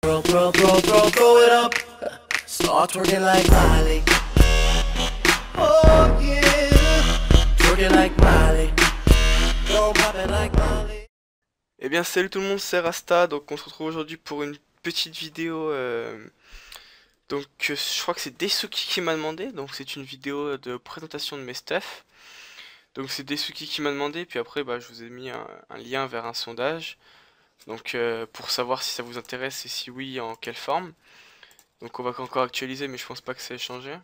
Throw it up. Start twerking like Miley. Oh yeah. Twerking like Miley. Go pop it like Miley. Eh bien salut tout le monde, c'est Rasta, donc on se retrouve aujourd'hui pour une petite vidéo, je crois que c'est Desuki qui m'a demandé, donc c'est une vidéo de présentation de mes stuff. Donc c'est Desuki qui m'a demandé, puis après je vous ai mis un lien vers un sondage, donc pour savoir si ça vous intéresse et si oui, en quelle forme. Donc on va encore actualiser, mais je pense pas que ça ait changé.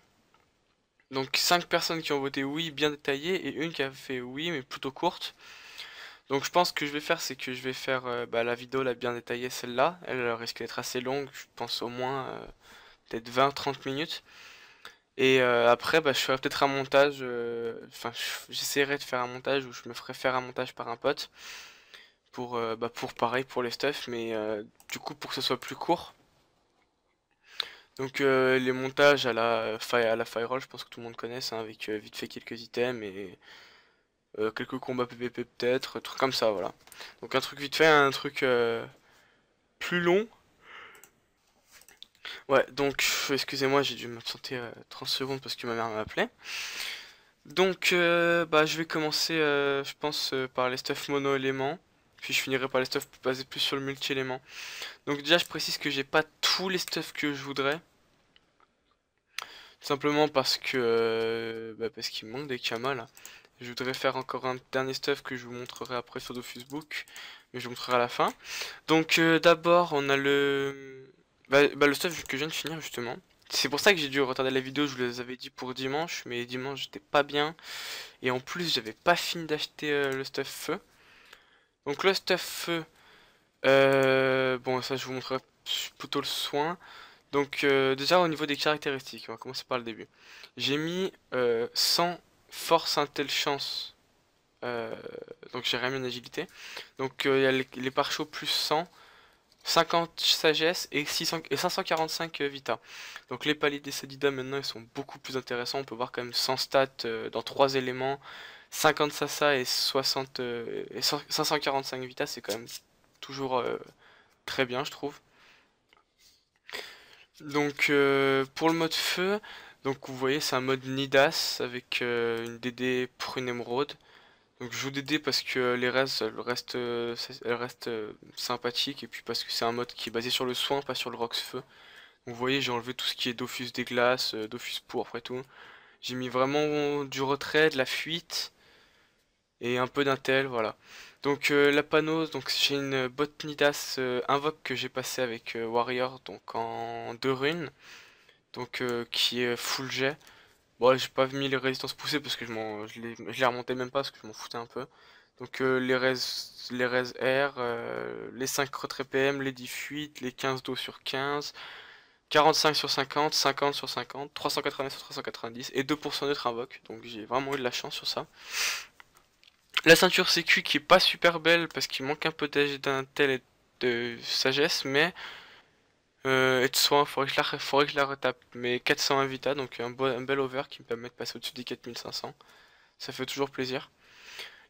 Donc 5 personnes qui ont voté oui bien détaillé et une qui a fait oui mais plutôt courte. Donc je pense que je vais faire, c'est que je vais faire la vidéo la bien détaillée, celle-là. Elle risque d'être assez longue, je pense au moins peut-être 20-30 minutes. Et après je ferai peut-être un montage, j'essaierai de faire un montage où je me ferai faire un montage par un pote. Pour pareil pour les stuff, mais du coup pour que ce soit plus court. Donc les montages à la Firewall, je pense que tout le monde connaît, hein, avec vite fait quelques items et quelques combats PVP peut-être, trucs comme ça, voilà. Donc un truc vite fait, un truc plus long. Ouais, donc excusez-moi, j'ai dû m'absenter 30 secondes parce que ma mère m'appelait. Donc je vais commencer, je pense, par les stuff mono-éléments. Puis je finirai par les stuff basés plus sur le multi-élément. Donc déjà, je précise que j'ai pas tous les stuff que je voudrais. Simplement parce que parce qu'il me manque des kamas là. Je voudrais faire encore un dernier stuff que je vous montrerai après sur Dofusbook, mais je vous montrerai à la fin. Donc d'abord on a le stuff que je viens de finir justement. C'est pour ça que j'ai dû retarder la vidéo, je vous les avais dit pour dimanche, mais dimanche j'étais pas bien. Et en plus j'avais pas fini d'acheter le stuff feu. Donc le stuff feu, bon ça je vous montrerai plutôt le soin. Donc déjà au niveau des caractéristiques, on va commencer par le début. J'ai mis 100 force intel chance, donc j'ai rien mis en agilité. Donc il y a les pare-chocs plus 100, 50 sagesse et 545 vita. Donc les paliers des Sadida maintenant ils sont beaucoup plus intéressants. On peut voir quand même 100 stats dans 3 éléments, 50 sasa et 545 vita, c'est quand même toujours très bien je trouve. Donc pour le mode feu, donc vous voyez c'est un mode Nidas avec une DD prune émeraude. Donc je joue DD parce que les restes elles restent sympathiques et puis parce que c'est un mode qui est basé sur le soin, pas sur le rox feu. Donc vous voyez j'ai enlevé tout ce qui est Dofus des glaces, Dofus pourpre et tout. J'ai mis vraiment du retrait, de la fuite et un peu d'intel, voilà. Donc la Panos, donc j'ai une bot Nidas invoque que j'ai passé avec Warrior donc en 2 runes. Donc qui est full jet. Bon j'ai pas mis les résistances poussées parce que je les remontais même pas parce que je m'en foutais un peu. Donc les res R, les 5 retrait PM, les 10 fuites, les 15 d'eau sur 15, 45 sur 50, 50 sur 50, 380 sur 390 et 2% neutre invoque. Donc j'ai vraiment eu de la chance sur ça. La ceinture sécu qui est pas super belle parce qu'il manque un peu d'intel et de sagesse, mais et de soin, faudrait que je la retape. Mais 401 vita, donc un bel over qui me permet de passer au-dessus des 4500. Ça fait toujours plaisir.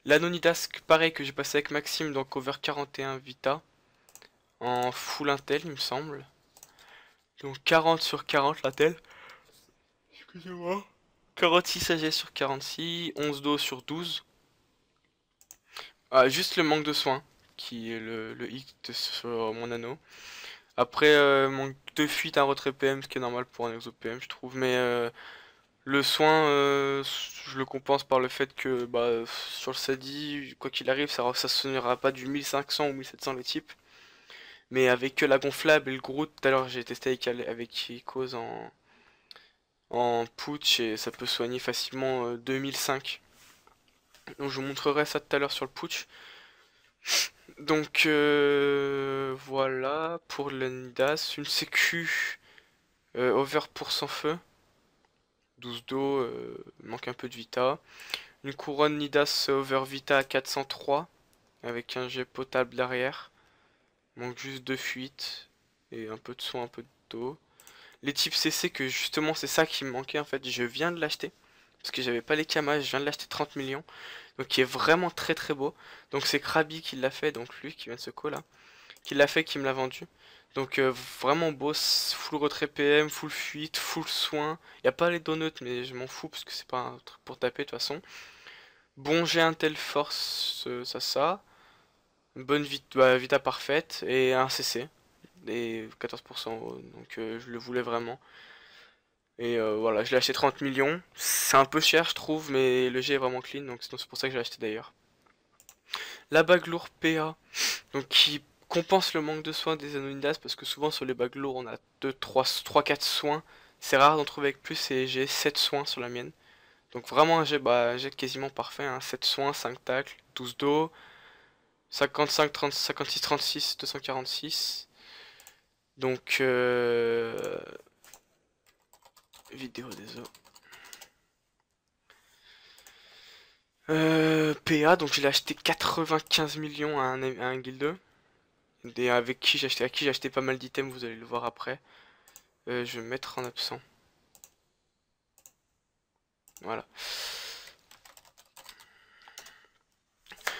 L'Anonidas, pareil que j'ai passé avec Maxime, donc over 41 vita. En full intel, il me semble. Donc 40 sur 40 l'intel. Excusez-moi. 46 sagesse sur 46, 11 d'eau sur 12. Ah, juste le manque de soin, qui est le hit sur mon anneau. Après, manque de fuite, un retrait PM, ce qui est normal pour un exo PM, je trouve. Mais le soin, je le compense par le fait que sur le Sadi, quoi qu'il arrive, ça ne sonnera pas du 1500 ou 1700 le type. Mais avec la gonflable et le Groot, tout à l'heure j'ai testé avec Icos en putsch et ça peut soigner facilement 2005. Donc je vous montrerai ça tout à l'heure sur le putsch. Donc voilà pour le Nidas, une sécu over pour sans feu, 12 d'eau, manque un peu de vita. Une couronne Nidas over vita à 403 avec un jet potable derrière. Manque juste de fuite et un peu de soin, un peu d'eau. Les types CC que justement c'est ça qui me manquait en fait, je viens de l'acheter. Parce que j'avais pas les kamas, je viens de l'acheter 30 millions. Donc qui est vraiment très beau. Donc c'est Krabi qui l'a fait, donc lui qui vient de ce co là. Qui l'a fait, qui me l'a vendu. Donc vraiment beau, full retrait PM, full fuite, full soin. Y a pas les donuts, mais je m'en fous parce que c'est pas un truc pour taper de toute façon. Bon j'ai un tel force, ça. Une bonne vita parfaite et un CC. Et 14%, donc je le voulais vraiment. Et voilà, je l'ai acheté 30 millions. C'est un peu cher je trouve, mais le G est vraiment clean, donc c'est pour ça que je l'ai acheté d'ailleurs. La bague lourde PA, donc qui compense le manque de soins des Anonidas, parce que souvent sur les bagues lourdes on a 2, 3, 4 soins. C'est rare d'en trouver avec plus et j'ai 7 soins sur la mienne. Donc vraiment un jet quasiment parfait, hein. 7 soins, 5 tacles, 12 dos, 55, 30, 56, 36, 246. Donc vidéo des os. PA, donc je l'ai acheté 95 millions à un guild. Et avec qui à qui j'ai acheté pas mal d'items, vous allez le voir après. Je vais me mettre en absent. Voilà.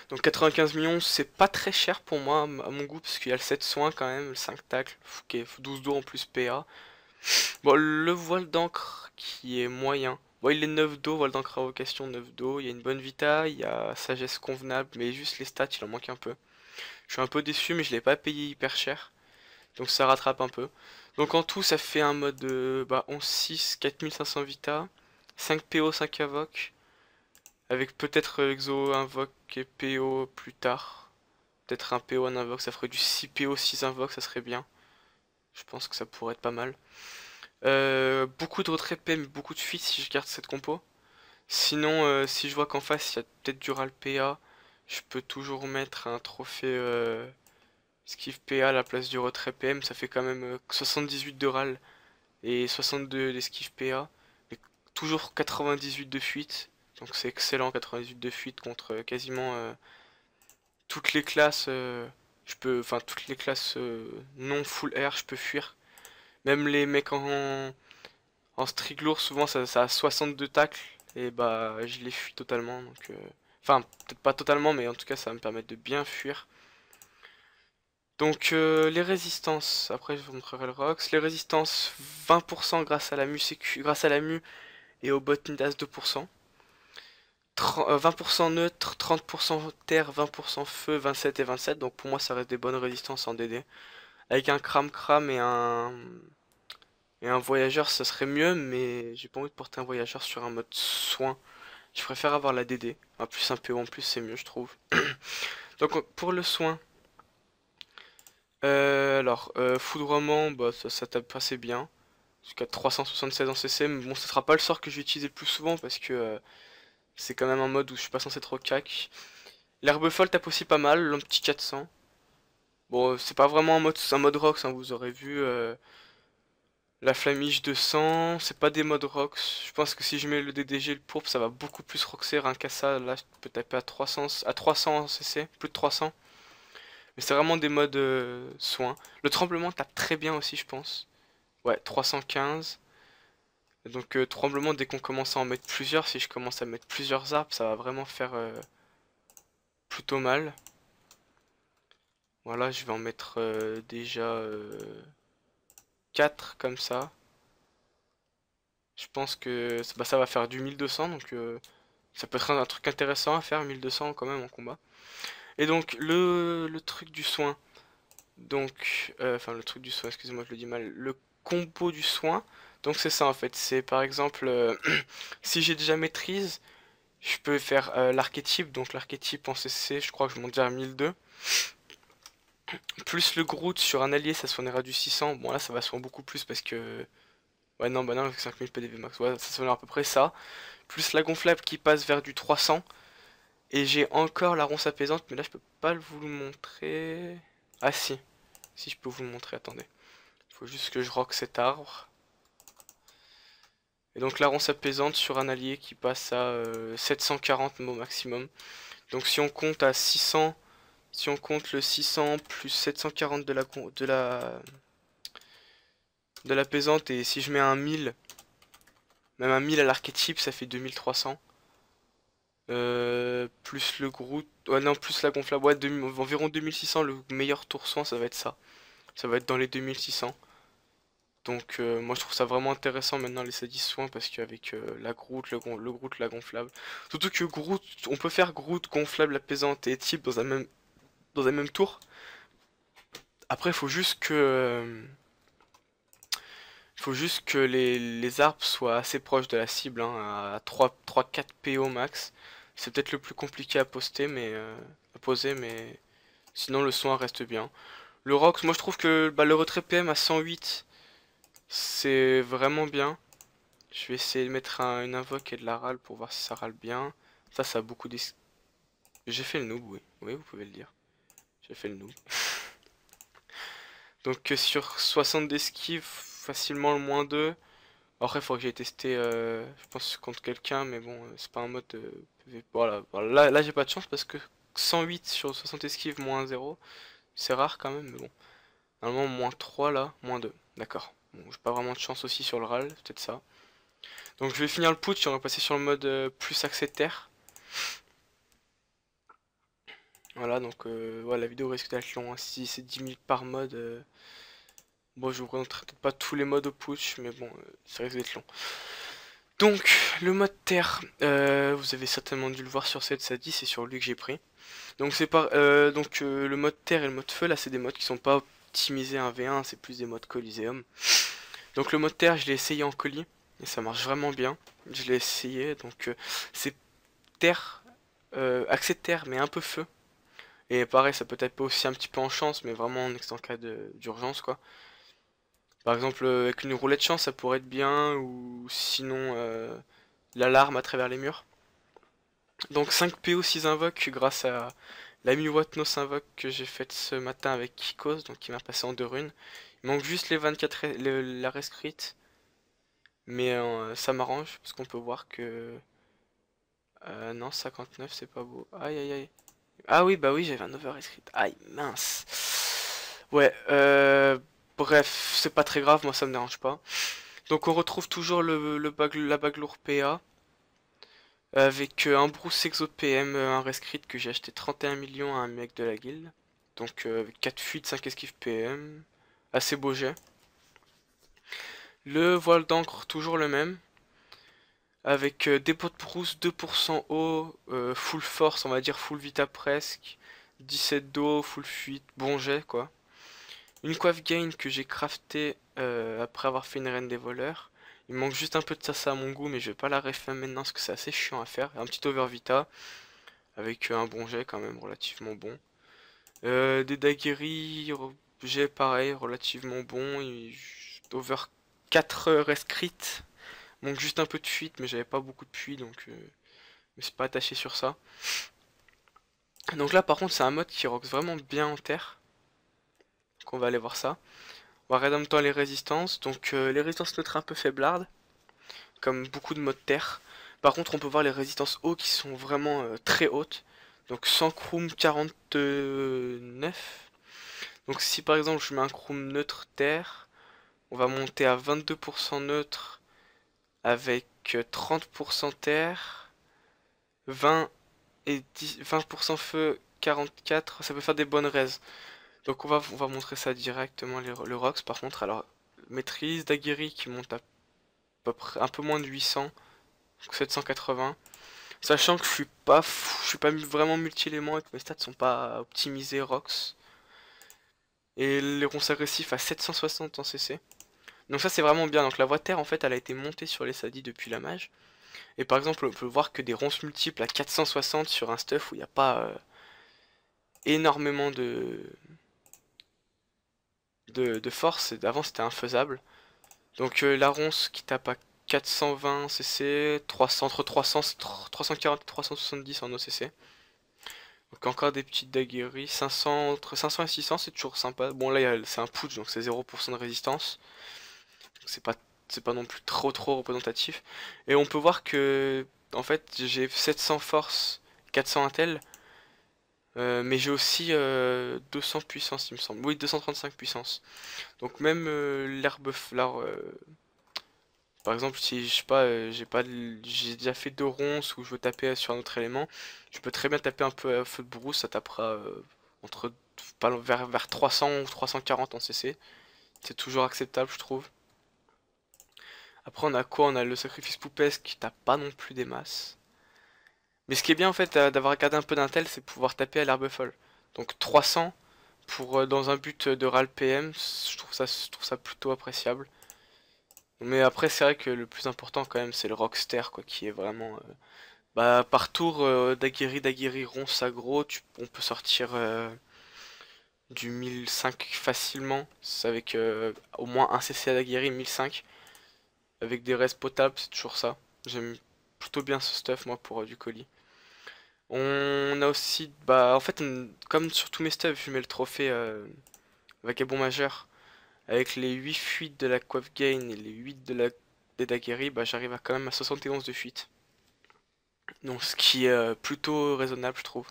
Donc 95 millions, c'est pas très cher pour moi, à mon goût, parce qu'il y a le 7 soins quand même, le 5 tacles, 12 dos en plus PA. Bon, le voile d'encre qui est moyen. Bon, il est 9 dos, voile d'encre à vocation 9 dos. Il y a une bonne vita, il y a sagesse convenable, mais juste les stats, il en manque un peu. Je suis un peu déçu, mais je l'ai pas payé hyper cher. Donc ça rattrape un peu. Donc en tout, ça fait un mode 11-6, 4500 vita, 5 PO, 5 invoque. Avec peut-être exo, invoque et PO plus tard. Peut-être un PO, un invoque, ça ferait du 6 PO, 6 invoque, ça serait bien. Je pense que ça pourrait être pas mal. Beaucoup de retrait P, mais beaucoup de fuite si je garde cette compo. Sinon, si je vois qu'en face il y a peut-être du RAL PA, je peux toujours mettre un trophée Skiff PA à la place du retrait PM. Ça fait quand même 78 de RAL et 62 d'esquive PA. Mais toujours 98 de fuite. Donc c'est excellent, 98 de fuite contre quasiment toutes les classes. Enfin toutes les classes non full air, je peux fuir. Même les mecs en streak lourd, souvent ça a 62 tacles et bah je les fuis totalement. Donc, enfin, peut-être pas totalement, mais en tout cas ça va me permettre de bien fuir. Donc les résistances, après je vous montrerai le Rox. Les résistances 20% grâce à la mu grâce à la mu et au bot Nidas 2%. 20% neutre, 30% terre, 20% feu, 27 et 27. Donc pour moi ça reste des bonnes résistances en DD. Avec un cram et un voyageur ça serait mieux, mais j'ai pas envie de porter un voyageur sur un mode soin. Je préfère avoir la DD. En plus un PO en plus c'est mieux je trouve. Donc pour le soin, foudroiement, bah ça tape assez bien. Jusqu'à 376 en CC, mais bon, ce sera pas le sort que je vais utiliser le plus souvent parce que c'est quand même un mode où je suis pas censé trop cac. L'herbe folle tape aussi pas mal, le petit 400. Bon, c'est pas vraiment un mode Rox, hein, vous aurez vu. La flamige de sang, c'est pas des modes Rox. Je pense que si je mets le DDG, le pourpre, ça va beaucoup plus roxer. Rien qu'à ça, là, je peux taper à 300 en CC, plus de 300. Mais c'est vraiment des modes soins. Le tremblement tape très bien aussi, je pense. Ouais, 315. Donc tremblement, dès qu'on commence à en mettre plusieurs, si je commence à mettre plusieurs arbres, ça va vraiment faire plutôt mal. Voilà, je vais en mettre déjà 4 comme ça. Je pense que ça va faire du 1200, donc ça peut être un truc intéressant à faire, 1200 quand même en combat. Et donc le truc du soin, donc, enfin le truc du soin, excusez-moi je le dis mal, le combo du soin, donc c'est ça en fait, c'est par exemple, si j'ai déjà maîtrise, je peux faire l'archétype, donc l'archétype en CC, je crois que je monte déjà à 1002. Plus le Groot sur un allié, ça soignera du 600. Bon là ça va soigner beaucoup plus parce que... Ouais non, bah non, avec 5000 PDV max, ouais, ça soignera à peu près ça. Plus la gonflable qui passe vers du 300. Et j'ai encore la ronce apaisante, mais là je peux pas vous le montrer. Ah si, si je peux vous le montrer, attendez. Il faut juste que je rock cet arbre. Et donc la ronce apaisante sur un allié qui passe à 740 au maximum. Donc si on compte à 600, si on compte le 600 plus 740 de l'apaisante, et si je mets un 1000, même un 1000 à l'archétype, ça fait 2300. Plus le Groot, ouais non, plus la gonflable, ouais, environ 2600, le meilleur tour soin, ça va être ça. Ça va être dans les 2600. Donc moi je trouve ça vraiment intéressant maintenant les sadis soins parce qu'avec la Groot, le Groot, la gonflable. Surtout que Groot, on peut faire Groot, gonflable, apaisante et type dans un même tour. Après il faut juste que les arbres soient assez proches de la cible, hein, à 3-4 PO max. C'est peut-être le plus compliqué à poster, à poser, mais sinon le soin reste bien. Le Rox, moi je trouve que bah, le retrait PM à 108, c'est vraiment bien. Je vais essayer de mettre une invoque et de la râle pour voir si ça râle bien. Ça a beaucoup d'esquive. J'ai fait le noob, oui. Oui, vous pouvez le dire. J'ai fait le noob. Donc sur 60 d'esquive, facilement le -2. Après, il faudrait que j'aille tester, je pense, contre quelqu'un, mais bon, c'est pas un mode PV. Voilà, là j'ai pas de chance parce que 108 sur 60 esquive, -0, c'est rare quand même, mais bon. Normalement, -3 là, -2. D'accord. Bon, j'ai pas vraiment de chance aussi sur le RAL, c'est peut-être ça. Donc je vais finir le putsch et on va passer sur le mode plus accès de terre. Voilà, donc ouais, la vidéo risque d'être longue, hein. Si c'est 10 minutes par mode, bon, je vous présenterai peut-être pas tous les modes au putsch, mais bon, ça risque d'être long. Donc, le mode terre, vous avez certainement dû le voir sur cette sadie, c'est sur lui que j'ai pris. Donc, le mode terre et le mode feu, là, c'est des modes qui sont pas optimisés 1v1, c'est plus des modes Coliseum. Donc, le mode terre, je l'ai essayé en colis, et ça marche vraiment bien. Je l'ai essayé, donc c'est terre, accès de terre, mais un peu feu. Et pareil, ça peut taper aussi un petit peu en chance, mais vraiment en cas d'urgence, quoi. Par exemple, avec une roulette chance, ça pourrait être bien, ou sinon l'alarme à travers les murs. Donc 5 PO, 6 invoques grâce à la Watnos invoque que j'ai faite ce matin avec Kikos, donc qui m'a passé en 2 runes. Il manque juste les 24, la rescrite, mais ça m'arrange, parce qu'on peut voir que... non, 59, c'est pas beau. Aïe aïe aïe. Ah oui, bah oui, j'avais un over rescrite. Aïe, mince. Ouais, bref, c'est pas très grave, moi ça me dérange pas. Donc on retrouve toujours la bague lourd PA avec un Bruce Exo PM, un rescrit que j'ai acheté 31 millions à un mec de la guilde. Donc avec 4 fuites, 5 esquives PM, assez beau jet. Le voile d'encre toujours le même, avec dépôt de Bruce 2% eau, full force, on va dire full vita presque, 17 d'eau, full fuite, bon jet quoi. Une coiffe gain que j'ai crafté après avoir fait une reine des voleurs. Il manque juste un peu de ça à mon goût, mais je vais pas la refaire maintenant parce que c'est assez chiant à faire. Un petit over vita avec un bon jet quand même relativement bon. Des daguerries, jet pareil, relativement bon. Over 4 rescrit. Manque juste un peu de fuite, mais j'avais pas beaucoup de puits donc je me suis pas attaché sur ça. Donc là par contre c'est un mode qui rock vraiment bien en terre. Donc on va aller voir ça. On va regarder en même temps les résistances. Donc les résistances neutres un peu faiblardes, comme beaucoup de modes terre. Par contre on peut voir les résistances eau qui sont vraiment très hautes. Donc 100 chrome 49. Donc si par exemple je mets un chrome neutre terre, on va monter à 22% neutre avec 30% terre, 20 et 20% feu, 44, ça peut faire des bonnes raises. Donc on va montrer ça directement, le Rox par contre. Alors, maîtrise d'Aguerri qui monte à peu près un peu moins de 800, donc 780. Sachant que je suis pas vraiment multi-éléments et que mes stats sont pas optimisés Rox. Et les ronces agressifs à 760 en CC. Donc ça c'est vraiment bien. Donc la voie terre en fait elle a été montée sur les sadis depuis la mage. Et par exemple on peut voir que des ronces multiples à 460 sur un stuff où il n'y a pas énormément de force. Avant c'était infaisable. Donc la ronce qui tape à 420 CC, entre 340 et 370 en OCC. Donc encore des petites daguerries, 500, entre 500 et 600 c'est toujours sympa. Bon là c'est un putsch donc c'est 0% de résistance. C'est pas non plus trop représentatif. Et on peut voir que en fait j'ai 700 force, 400 intel. Mais j'ai aussi 200 puissance il me semble. Oui 235 puissance. Donc même par exemple si je sais pas j'ai déjà fait 2 ronces où je veux taper sur un autre élément, je peux très bien taper un peu à feu de brousse, ça tapera entre pas vers 300 ou 340 en CC. C'est toujours acceptable, je trouve. Après, on a quoi? On a le sacrifice poupesque qui tape pas non plus des masses. Mais ce qui est bien en fait d'avoir regardé un peu d'intel, c'est pouvoir taper à l'herbe folle. Donc 300 pour dans un but de RAL PM, je trouve ça plutôt appréciable. Mais après, c'est vrai que le plus important quand même, c'est le Rockster, quoi, qui est vraiment bah, par tour d'Aguirre ronce aggro, on peut sortir du 1005 facilement. C'est avec au moins un CC à d'Aguirre, 1005. Avec des restes potables, c'est toujours ça. J'aime plutôt bien ce stuff, moi, pour du colis. On a aussi, bah, en fait, comme sur tous mes stuffs, je mets le trophée Vagabond Majeur. Avec les 8 fuites de la coiffe gain et les 8 de la des Daguerri, bah, j'arrive à quand même à 71 de fuite. Donc ce qui est plutôt raisonnable, je trouve.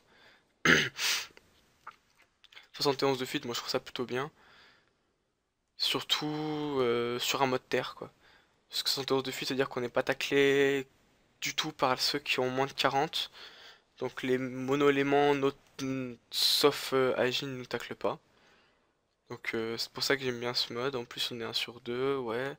71 de fuite, moi je trouve ça plutôt bien. Surtout sur un mode terre, quoi. Parce que 71 de fuite, c'est-à-dire qu'on n'est pas taclé du tout par ceux qui ont moins de 40. Donc les mono-éléments, sauf Agi, ne nous taclent pas. Donc c'est pour ça que j'aime bien ce mode. En plus on est 1 sur 2, ouais.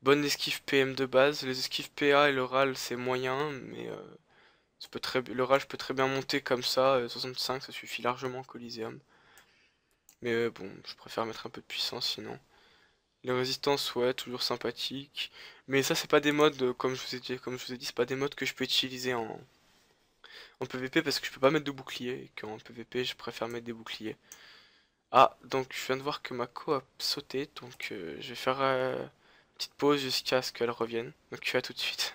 Bonne esquive PM de base. Les esquives PA et le RAL c'est moyen, mais le RAL je peux très bien monter comme ça. 65 ça suffit largement en Coliseum. Mais bon, je préfère mettre un peu de puissance sinon. Les résistances, ouais, toujours sympathique. Mais ça c'est pas des modes, comme je vous ai dit, c'est pas des modes que je peux utiliser en PVP parce que je peux pas mettre de bouclier. Et qu'en PVP je préfère mettre des boucliers. Ah, donc je viens de voir que ma co a sauté, donc je vais faire une petite pause jusqu'à ce qu'elle revienne. Donc à tout de suite.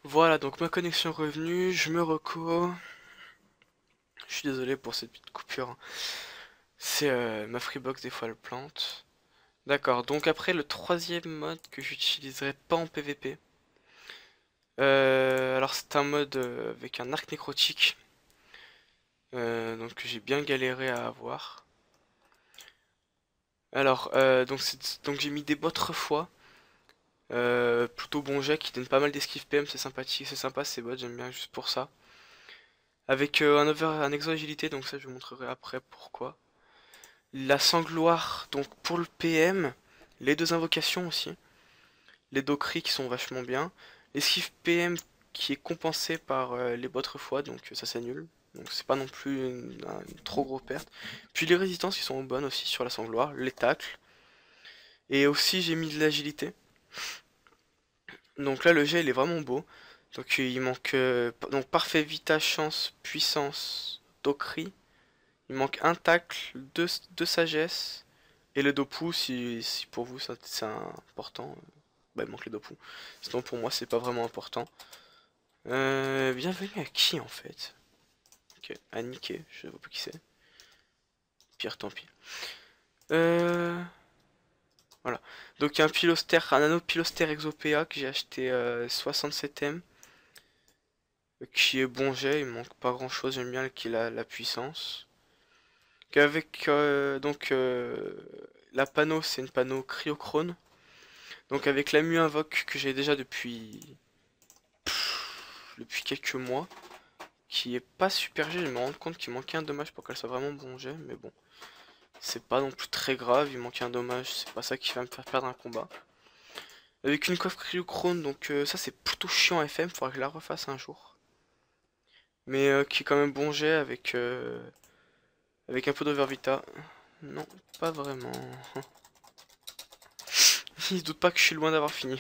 Voilà, donc ma connexion est revenue, je me reco. Je suis désolé pour cette petite coupure, hein. C'est ma Freebox, des fois elle plante. D'accord, donc après le troisième mode que j'utiliserai pas en PVP. Alors c'est un mode avec un arc nécrotique. Donc que j'ai bien galéré à avoir. Alors, donc j'ai mis des bots fois. Plutôt bon jet qui donne pas mal d'esquive PM, c'est sympathique, c'est sympa ces bots, j'aime bien juste pour ça. Avec un exo agilité, donc ça je vous montrerai après pourquoi. La sangloire, donc pour le PM, les deux invocations aussi. Les deux cris qui sont vachement bien. L'esquive PM qui est compensée par les bots fois, donc ça c'est nul. Donc c'est pas non plus une trop grosse perte. Puis les résistances qui sont bonnes aussi sur la sangloire, les tacles. Et aussi j'ai mis de l'agilité. Donc là le jet il est vraiment beau. Donc il manque donc parfait vita, chance, puissance, docri. Il manque un tacle, deux sagesse et le dopu si pour vous c'est important. Bah il manque le dopu. Sinon pour moi c'est pas vraiment important. Bienvenue à qui en fait? Ok, à Niké, je vois pas qui c'est. Pire tant pis. Voilà. Donc il y a un pilostère, un anneau pilostère exopéa que j'ai acheté 67M. Qui est bon jet, il manque pas grand chose, j'aime bien qu'il a la puissance. Qu'avec la panneau, c'est une panneau cryochrone. Donc avec la mu invoque que j'ai déjà depuis quelques mois, qui est pas super jet, je me rends compte qu'il manquait un dommage pour qu'elle soit vraiment bon jet, mais bon. C'est pas non plus très grave, il manquait un dommage, c'est pas ça qui va me faire perdre un combat. Avec une coiffe cryochrone, donc ça c'est plutôt chiant FM, faudra que je la refasse un jour. Mais qui est quand même bon jet avec un peu d'overvita. Non, pas vraiment. Il se doute pas que je suis loin d'avoir fini.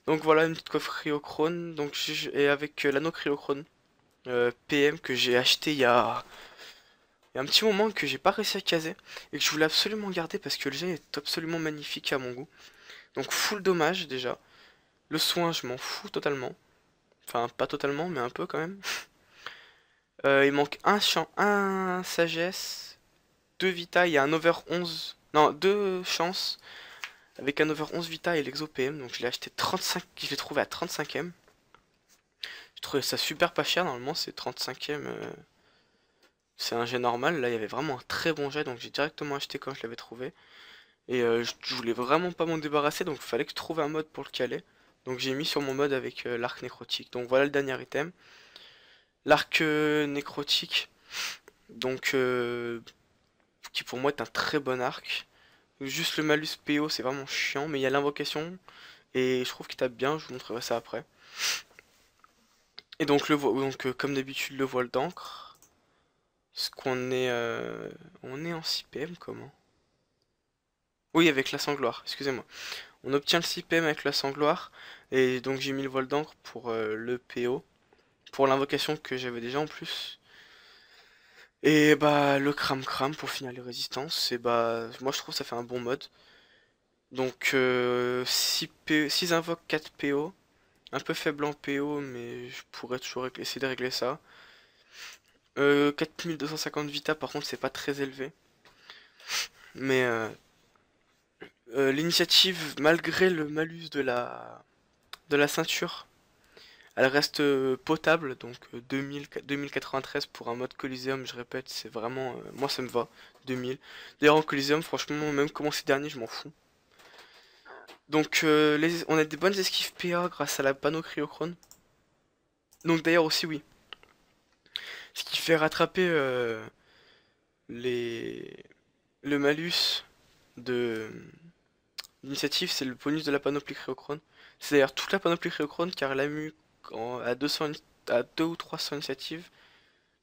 Donc voilà une petite coiffe cryochrone, donc et avec l'anneau cryochrone PM que j'ai acheté il y a un petit moment que j'ai pas réussi à caser et que je voulais absolument garder parce que le jet est absolument magnifique à mon goût. Donc full dommage déjà. Le soin je m'en fous totalement. Enfin pas totalement mais un peu quand même. Il manque un sagesse, 2 vita, il y a un over 11. Non, 2 chances. Avec un over 11 vita et l'exo PM. Donc je l'ai acheté 35. Je l'ai trouvé à 35ème. Je trouvais ça super pas cher. Normalement c'est 35ème. C'est un jet normal. Là il y avait vraiment un très bon jet. Donc j'ai directement acheté quand je l'avais trouvé. Et je voulais vraiment pas m'en débarrasser. Donc il fallait que je trouve un mode pour le caler. Donc j'ai mis sur mon mode avec l'arc nécrotique. Donc voilà le dernier item. L'arc nécrotique. Donc qui pour moi est un très bon arc. Juste le malus PO c'est vraiment chiant, mais il y a l'invocation et je trouve qu'il tape bien, je vous montrerai ça après. Et donc comme d'habitude le voile d'encre. Ce qu'on est on est en 6 PM comment? Oui, avec la sangloire, excusez-moi. On obtient le 6 PM avec la sangloire et donc j'ai mis le voile d'encre pour le PO, pour l'invocation que j'avais déjà en plus. Et bah le cram pour finir les résistances, et bah moi je trouve que ça fait un bon mode. Donc 6 invoques 4 PO, un peu faible en PO mais je pourrais toujours essayer de régler ça. 4250 Vita par contre c'est pas très élevé. Mais l'initiative malgré le malus de la ceinture, elle reste potable, donc 2093 pour un mode Coliseum, je répète, c'est vraiment... moi ça me va, 2000. D'ailleurs en Coliseum, franchement, même commencer dernier, je m'en fous. Donc on a des bonnes esquives PA grâce à la panneau cryochrone. Donc d'ailleurs aussi oui, ce qui fait rattraper les... le malus de l'initiative, c'est le bonus de la panoplie cryochrone. C'est d'ailleurs toute la panoplie cryochrone car la mu à 200, à 2 ou 300 initiatives,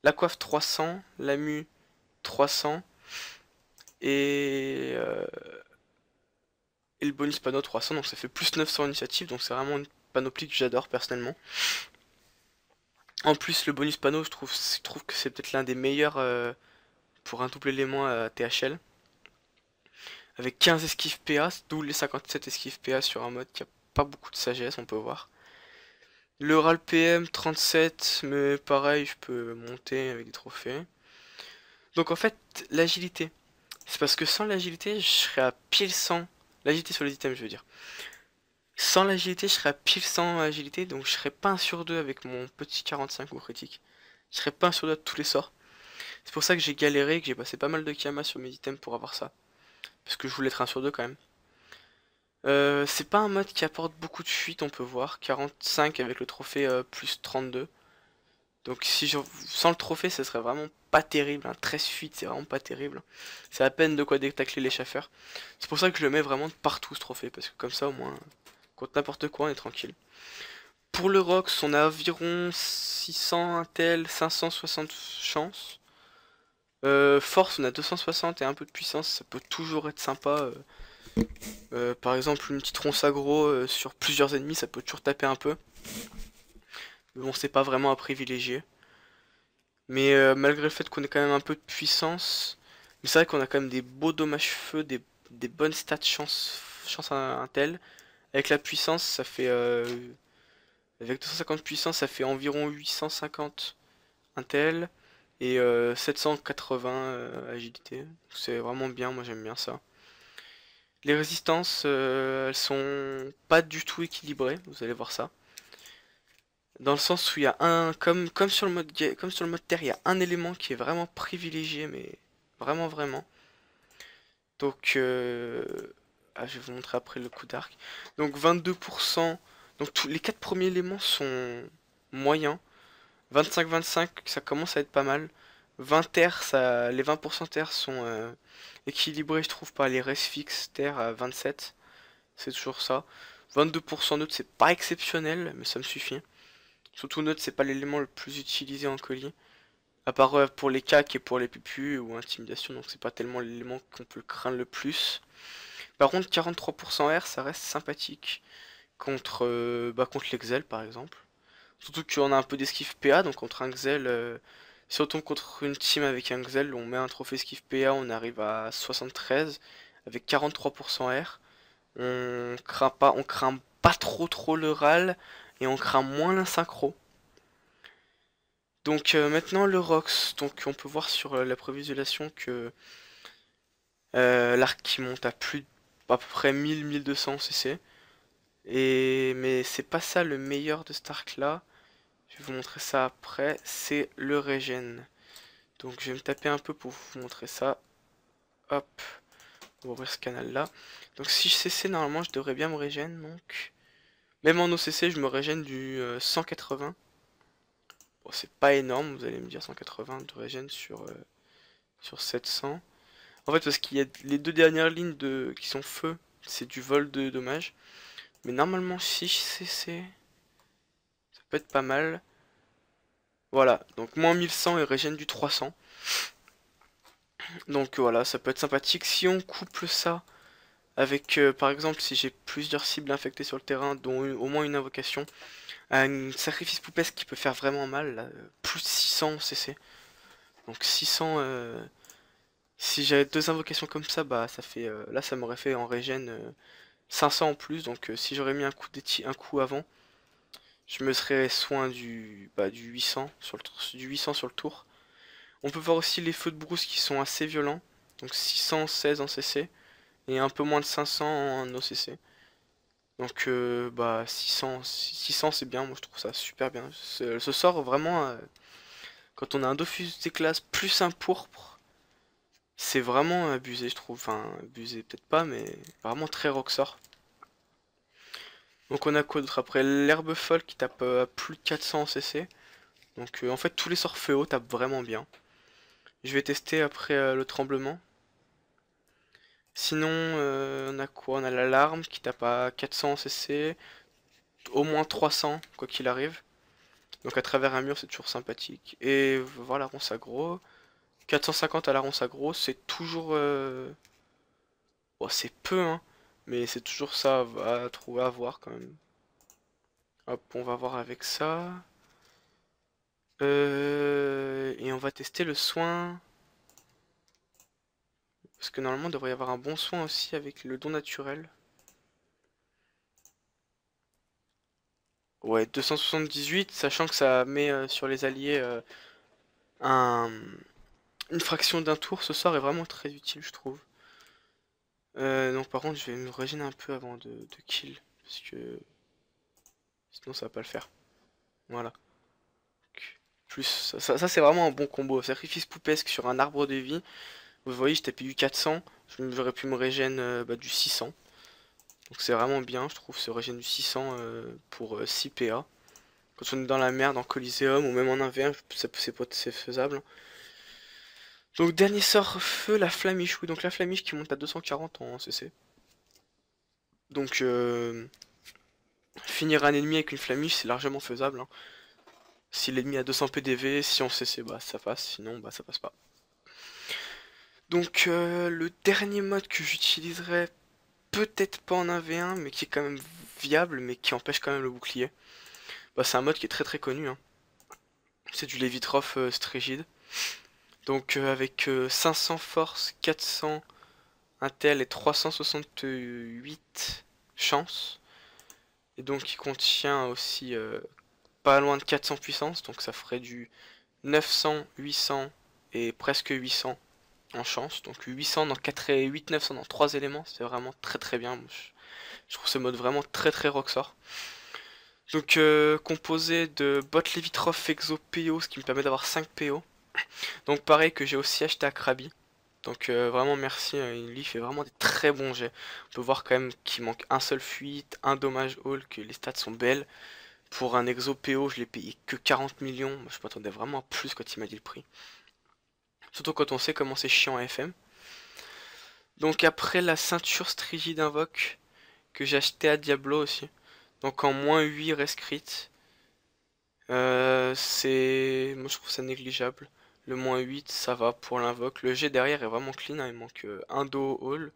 la coiffe 300, la mu 300 et, euh, et le bonus panneau 300, donc ça fait plus 900 initiatives, donc c'est vraiment une panoplie que j'adore personnellement. En plus le bonus panneau, je trouve que c'est peut-être l'un des meilleurs pour un double élément à THL. Avec 15 esquives PA, d'où les 57 esquives PA sur un mode qui a pas beaucoup de sagesse, on peut voir. Le RAL PM 37, mais pareil, je peux monter avec des trophées. Donc en fait, l'agilité. C'est parce que sans l'agilité, je serais à pile 100. L'agilité sur les items, je veux dire. Sans l'agilité, je serais à pile 100 agilité, donc je serais pas 1 sur 2 avec mon petit 45 au critique. Je serais pas 1 sur 2 de tous les sorts. C'est pour ça que j'ai galéré, que j'ai passé pas mal de Kama sur mes items pour avoir ça. Parce que je voulais être 1 sur 2 quand même. C'est pas un mode qui apporte beaucoup de fuite, on peut voir. 45 avec le trophée plus 32. Donc si sans le trophée, ça serait vraiment pas terrible. 13 fuites, c'est vraiment pas terrible. C'est à peine de quoi détacler les chaffeurs. C'est pour ça que je le mets vraiment de partout ce trophée. Parce que comme ça, au moins, contre n'importe quoi, on est tranquille. Pour le Rox, on a environ 600 intel, 560 chance. Force, on a 260 et un peu de puissance, ça peut toujours être sympa. Par exemple, une petite ronce aggro sur plusieurs ennemis, ça peut toujours taper un peu. Mais bon, c'est pas vraiment à privilégier. Mais malgré le fait qu'on ait quand même un peu de puissance, mais c'est vrai qu'on a quand même des beaux dommages feu, des bonnes stats chance intel. Avec la puissance, ça fait... avec 250 puissance, ça fait environ 850 intel. Et 780 agilité. C'est vraiment bien, moi j'aime bien ça. Les résistances, elles sont pas du tout équilibrées, vous allez voir ça. Dans le sens où il y a comme sur le mode terre, il y a un élément qui est vraiment privilégié, mais vraiment. Donc, je vais vous montrer après le coup d'arc. Donc 22%, donc tous les 4 premiers éléments sont moyens. 25-25, ça commence à être pas mal. 20 terres, les 20% terres sont équilibrés, je trouve, par les res fixes terre à 27. C'est toujours ça. 22% neutre, c'est pas exceptionnel, mais ça me suffit. Surtout neutre, c'est pas l'élément le plus utilisé en colis. À part pour les cacs et pour les pupus ou intimidation, donc c'est pas tellement l'élément qu'on peut craindre le plus. Par contre, 43% R, ça reste sympathique contre l'Exel par exemple. Surtout qu'on a un peu d'esquive PA, donc contre un Xel, si on tombe contre une team avec un Xel, on met un trophée esquive PA, on arrive à 73, avec 43% R. On craint pas trop le RAL, et on craint moins l'insynchro. Donc maintenant le Rox, donc on peut voir sur la prévisualisation que l'arc qui monte à à peu près 1000-1200 cc. Mais c'est pas ça le meilleur de cet arc là. Je vais vous montrer ça après, c'est le régène. Donc je vais me taper un peu pour vous montrer ça. Hop, on va ouvrir ce canal là. Donc si je CC, normalement je devrais bien me régène. Donc même en OCC, je me régène du 180. Bon, c'est pas énorme, vous allez me dire 180 de régène sur sur 700. En fait, parce qu'il y a les deux dernières lignes qui sont feu, c'est du vol de dommages. Mais normalement, 6 CC, ça peut être pas mal. Voilà, donc moins 1100 et régène du 300. Donc voilà, ça peut être sympathique. Si on couple ça avec, par exemple, si j'ai plusieurs cibles infectées sur le terrain, dont au moins une invocation, un sacrifice poupesque qui peut faire vraiment mal, là, plus 600 CC. Donc 600, si j'avais deux invocations comme ça, bah ça fait, là ça m'aurait fait en régène 500 en plus. Donc si j'aurais mis un coup avant, je me serais soin du 800 sur du 800 sur le tour. On peut voir aussi les feux de brousse qui sont assez violents. Donc 616 en CC et un peu moins de 500 en OCC. Donc bah 600 c'est bien, moi je trouve ça super bien. Ce sort vraiment, quand on a un Dofus d'éclase plus un pourpre, c'est vraiment abusé je trouve. Enfin abusé peut-être pas, mais vraiment très rocksort. Donc on a quoi d'autre après? L'herbe folle qui tape à plus de 400 en CC. Donc en fait tous les sorts feu haut tapent vraiment bien. Je vais tester après le tremblement. Sinon on a quoi? On a l'alarme qui tape à 400 en CC. Au moins 300 quoi qu'il arrive. Donc à travers un mur c'est toujours sympathique. Et voilà, ronce aggro. 450 à la ronce aggro, c'est toujours... Bon, c'est peu, hein. Mais c'est toujours ça à trouver à voir quand même. Hop, on va voir avec ça. Et on va tester le soin. Parce que normalement, il devrait y avoir un bon soin aussi avec le don naturel. Ouais, 278, sachant que ça met sur les alliés un... une fraction d'un tour. Ce sort est vraiment très utile, je trouve. Donc par contre, je vais me régénérer un peu avant de kill. Parce que sinon, ça va pas le faire. Voilà. Plus, ça c'est vraiment un bon combo. Sacrifice poupesque sur un arbre de vie. Vous voyez, je tapais du 400. J'aurais pu me régène du 600. Donc c'est vraiment bien, je trouve, ce régène du 600 pour 6 PA. Quand on est dans la merde, en Coliseum ou même en 1v1, c'est faisable. Donc dernier sort feu, la flamiche. Oui, donc la flamiche qui monte à 240 en CC. Donc finir un ennemi avec une flamiche, c'est largement faisable. Hein. Si l'ennemi a 200 PDV, si on CC, bah ça passe, sinon bah ça passe pas. Donc le dernier mode que j'utiliserai, peut-être pas en 1v1, mais qui est quand même viable, mais qui empêche quand même le bouclier. Bah c'est un mode qui est très très connu. Hein. C'est du Levitrof Strigide. Donc avec 500 force, 400 intel et 368 chance. Et donc il contient aussi pas loin de 400 puissance, donc ça ferait du 900, 800 et presque 800 en chance. Donc 800 dans 4 et 8, 900 dans 3 éléments, c'est vraiment très très bien. Je trouve ce mode vraiment très très rocksort. Donc composé de bot Levitrof Exo PO, ce qui me permet d'avoir 5 PO. Donc pareil que j'ai aussi acheté à Krabi. Donc vraiment merci, il fait vraiment des très bons jets. On peut voir quand même qu'il manque un seul fuite, un dommage all, que les stats sont belles. Pour un exo PO, je l'ai payé que 40 millions. Moi, je m'attendais vraiment à plus quand il m'a dit le prix. Surtout quand on sait comment c'est chiant à FM. Donc après la ceinture Strigide Invoque que j'ai acheté à Diablo aussi. Donc en moins 8 rescrit. C'est... Moi je trouve ça négligeable. Le moins 8 ça va pour l'invoque. Le G derrière est vraiment clean, hein. Il manque un do all.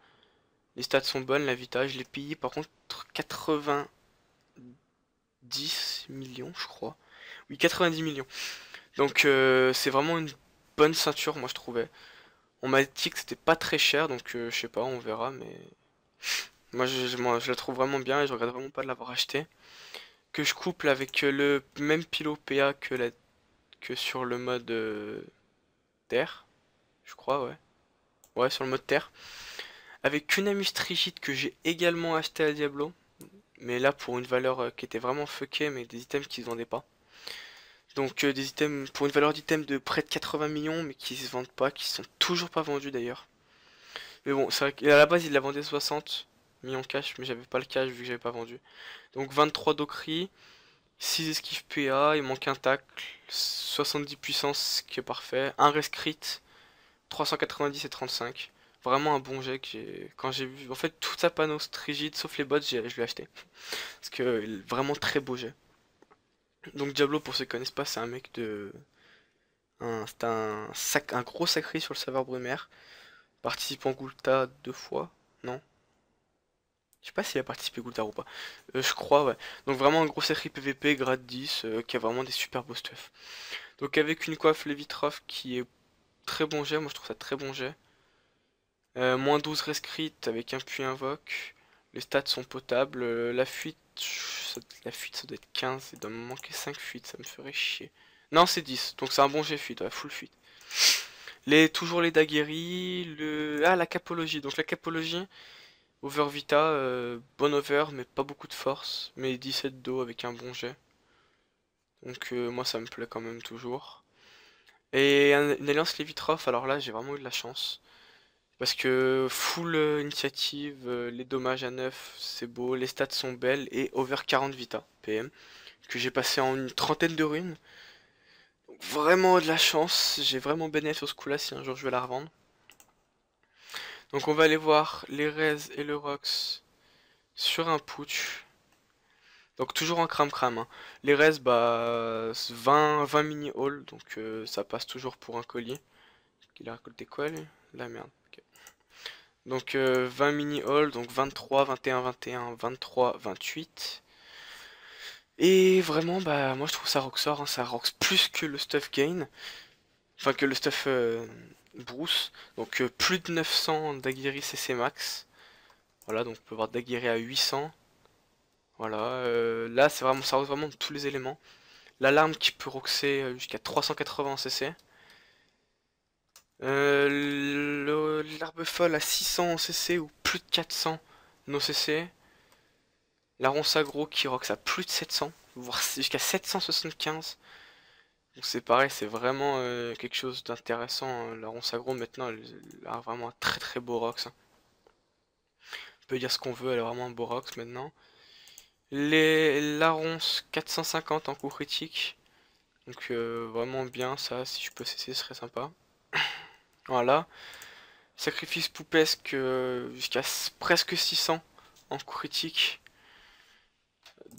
Les stats sont bonnes, la vita. Je l'ai payé par contre 90 millions je crois. Oui 90 millions. Donc c'est vraiment une bonne ceinture moi je trouvais. On m'a dit que c'était pas très cher donc je sais pas, on verra mais... Moi je la trouve vraiment bien et je regrette vraiment pas de l'avoir acheté. Que je couple avec le même pilo PA que sur le mode terre. Je crois ouais. Ouais sur le mode terre. Avec une Amustrigite que j'ai également acheté à Diablo. Mais là pour une valeur qui était vraiment fuckée mais des items qui se vendaient pas. Donc des items pour une valeur d'item de près de 80 millions mais qui se vendent pas, qui sont toujours pas vendus d'ailleurs. Mais bon, c'est vrai qu'à la base il la vendait 60 millions cash mais j'avais pas le cash vu que j'avais pas vendu. Donc 23 d'Okri, 6 esquives PA, il manque un tacle, 70 puissance ce qui est parfait, un rescrit, 390 et 35. Vraiment un bon jet quand j'ai vu. En fait, toute sa panos rigide, sauf les bots, je l'ai acheté. Parce que vraiment très beau jet. Donc Diablo, pour ceux qui connaissent pas, c'est un mec de. C'est un gros sacré sur le serveur Brumaire. Participant Gulta 2 fois. Non. Je sais pas s'il a participé Gultar ou pas. Je crois, ouais. Donc vraiment un gros sacré PVP grade 10 qui a vraiment des super beaux stuff. Donc avec une coiffe Levitroff qui est très bon jet, moi je trouve ça très bon jet. Moins 12 rescrit avec un puits invoque. Les stats sont potables. La fuite, ça doit être 15. Il doit me manquer 5 fuites, ça me ferait chier. Non, c'est 10, donc c'est un bon jet fuite, ouais, full fuite. Toujours les daguerris, la capologie. Donc la capologie, over vita, bon over, mais pas beaucoup de force. Mais 17 d'eau avec un bon jet. Donc moi ça me plaît quand même toujours. Et une alliance Lévitroff, alors là j'ai vraiment eu de la chance. Parce que full initiative, les dommages à 9, c'est beau, les stats sont belles, et over 40 vita, PM, que j'ai passé en une trentaine de runes. Donc vraiment de la chance, j'ai vraiment bénéficié sur ce coup là si un jour je vais la revendre. Donc on va aller voir les Rez et le Rox sur un putsch. Donc toujours en cram-cram, hein. Les Rez, bah 20 mini haul, donc ça passe toujours pour un colis. Il a récolté quoi lui? La merde. Ok. Donc 20 mini haul, donc 23, 21, 21, 23, 28. Et vraiment, bah moi je trouve ça roxor, hein, ça rox plus que le stuff gain. Enfin que le stuff Bruce. Donc plus de 900 d'Aguirre CC max. Voilà, donc on peut voir d'Aguirre à 800. Voilà, là c'est vraiment, ça rox vraiment de tous les éléments. L'alarme qui peut roxer jusqu'à 380 en CC. L'arbre folle à 600 en CC ou plus de 400 non CC. La ronce agro qui rox à plus de 700, voire jusqu'à 775. Donc c'est pareil, c'est vraiment quelque chose d'intéressant. La ronce agro maintenant, elle a vraiment un très très beau rox, hein. On peut dire ce qu'on veut, elle a vraiment un beau rox maintenant. La ronce 450 en coup critique. Donc vraiment bien ça, si je peux cesser ce serait sympa. Voilà. Sacrifice poupesque jusqu'à presque 600 en coup critique.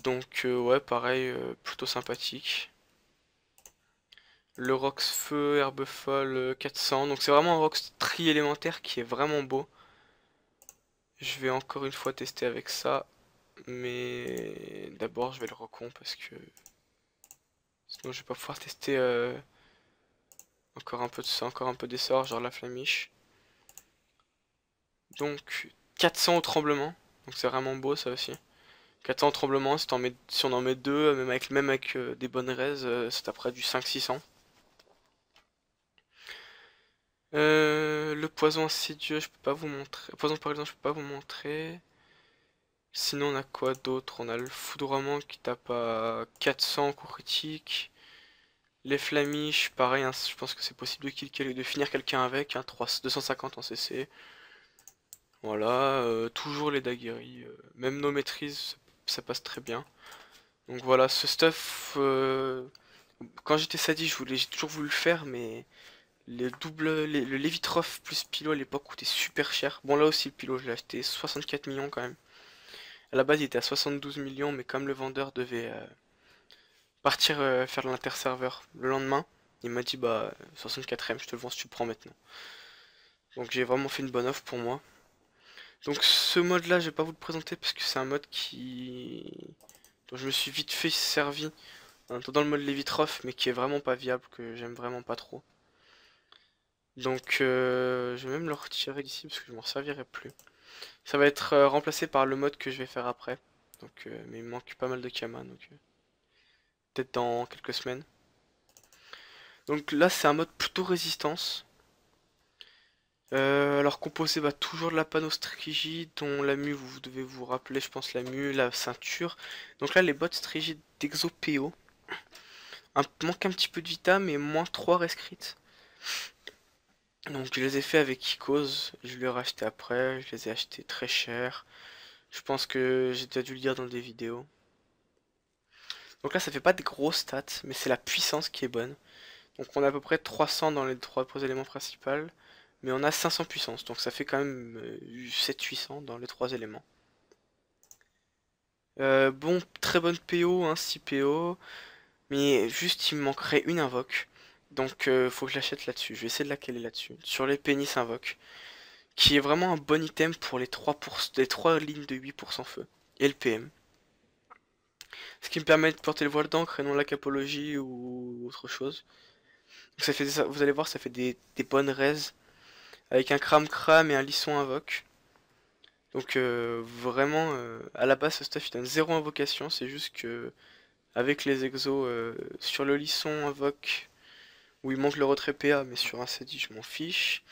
Donc ouais pareil, plutôt sympathique. Le Rox Feu, Herbe Folle 400. Donc c'est vraiment un Rox tri-élémentaire qui est vraiment beau. Je vais encore une fois tester avec ça. Mais d'abord je vais le recon parce que sinon je vais pas pouvoir tester encore un peu des sorts, genre la flamiche. Donc 400 au tremblement. Donc c'est vraiment beau ça aussi. 400 au tremblement, si on en met deux, même avec des bonnes raises, c'est après du 500-600. Le poison insidieux, je peux pas vous montrer. Le poison par exemple, je peux pas vous montrer. Sinon, on a quoi d'autre? On a le foudroiement qui tape à 400 coup critique. Les flamiches, pareil, hein, je pense que c'est possible de finir quelqu'un avec, hein, 250 en CC. Voilà, toujours les daguerris. Même nos maîtrises, ça passe très bien. Donc voilà, ce stuff, quand j'étais sadi, j'ai toujours voulu le faire, mais le Levitroff plus Pilo à l'époque coûtait super cher. Bon là aussi le Pilo je l'ai acheté 64 millions quand même. À la base il était à 72 millions mais comme le vendeur devait partir faire l'interserveur le lendemain, il m'a dit bah 64ème je te le vends si tu le prends maintenant. Donc j'ai vraiment fait une bonne offre pour moi. Donc ce mode là je vais pas vous le présenter parce que c'est un mode dont je me suis vite fait servi dans le mode Levitroff mais qui est vraiment pas viable, que j'aime vraiment pas trop. Donc je vais même le retirer d'ici parce que je m'en servirai plus. Ça va être remplacé par le mode que je vais faire après. Donc, mais il me manque pas mal de Kama, donc peut-être dans quelques semaines. Donc là c'est un mode plutôt résistance. Alors composé toujours de la panostrigie, dont la mue, vous devez vous rappeler je pense la mue, la ceinture. Donc là les bottes strigides d'Exopéo. Manque un petit peu de vita mais moins 3 rescrites. Donc je les ai fait avec Icos, je les ai rachetés après, je les ai achetés très cher. Je pense que j'ai déjà dû le dire dans des vidéos. Donc là ça fait pas de grosses stats, mais c'est la puissance qui est bonne. Donc on a à peu près 300 dans les trois éléments principaux. mais on a 500 puissance, donc ça fait quand même 700-800 dans les 3 éléments. Bon, très bonne PO, hein, 6 PO, mais juste il me manquerait une invoque, donc faut que je l'achète là-dessus, je vais essayer de la caler là-dessus, sur les pénis invoque, qui est vraiment un bon item pour les 3 lignes de 8% feu, et le PM. Ce qui me permet de porter le voile d'encre et non la capologie ou autre chose. Donc ça fait vous allez voir, ça fait des bonnes raises avec un cram et un lisson invoque. Donc vraiment, à la base ce stuff il donne 0 invocation, c'est juste que avec les exos sur le lisson invoque où il manque le retrait PA, mais sur un CD je m'en fiche.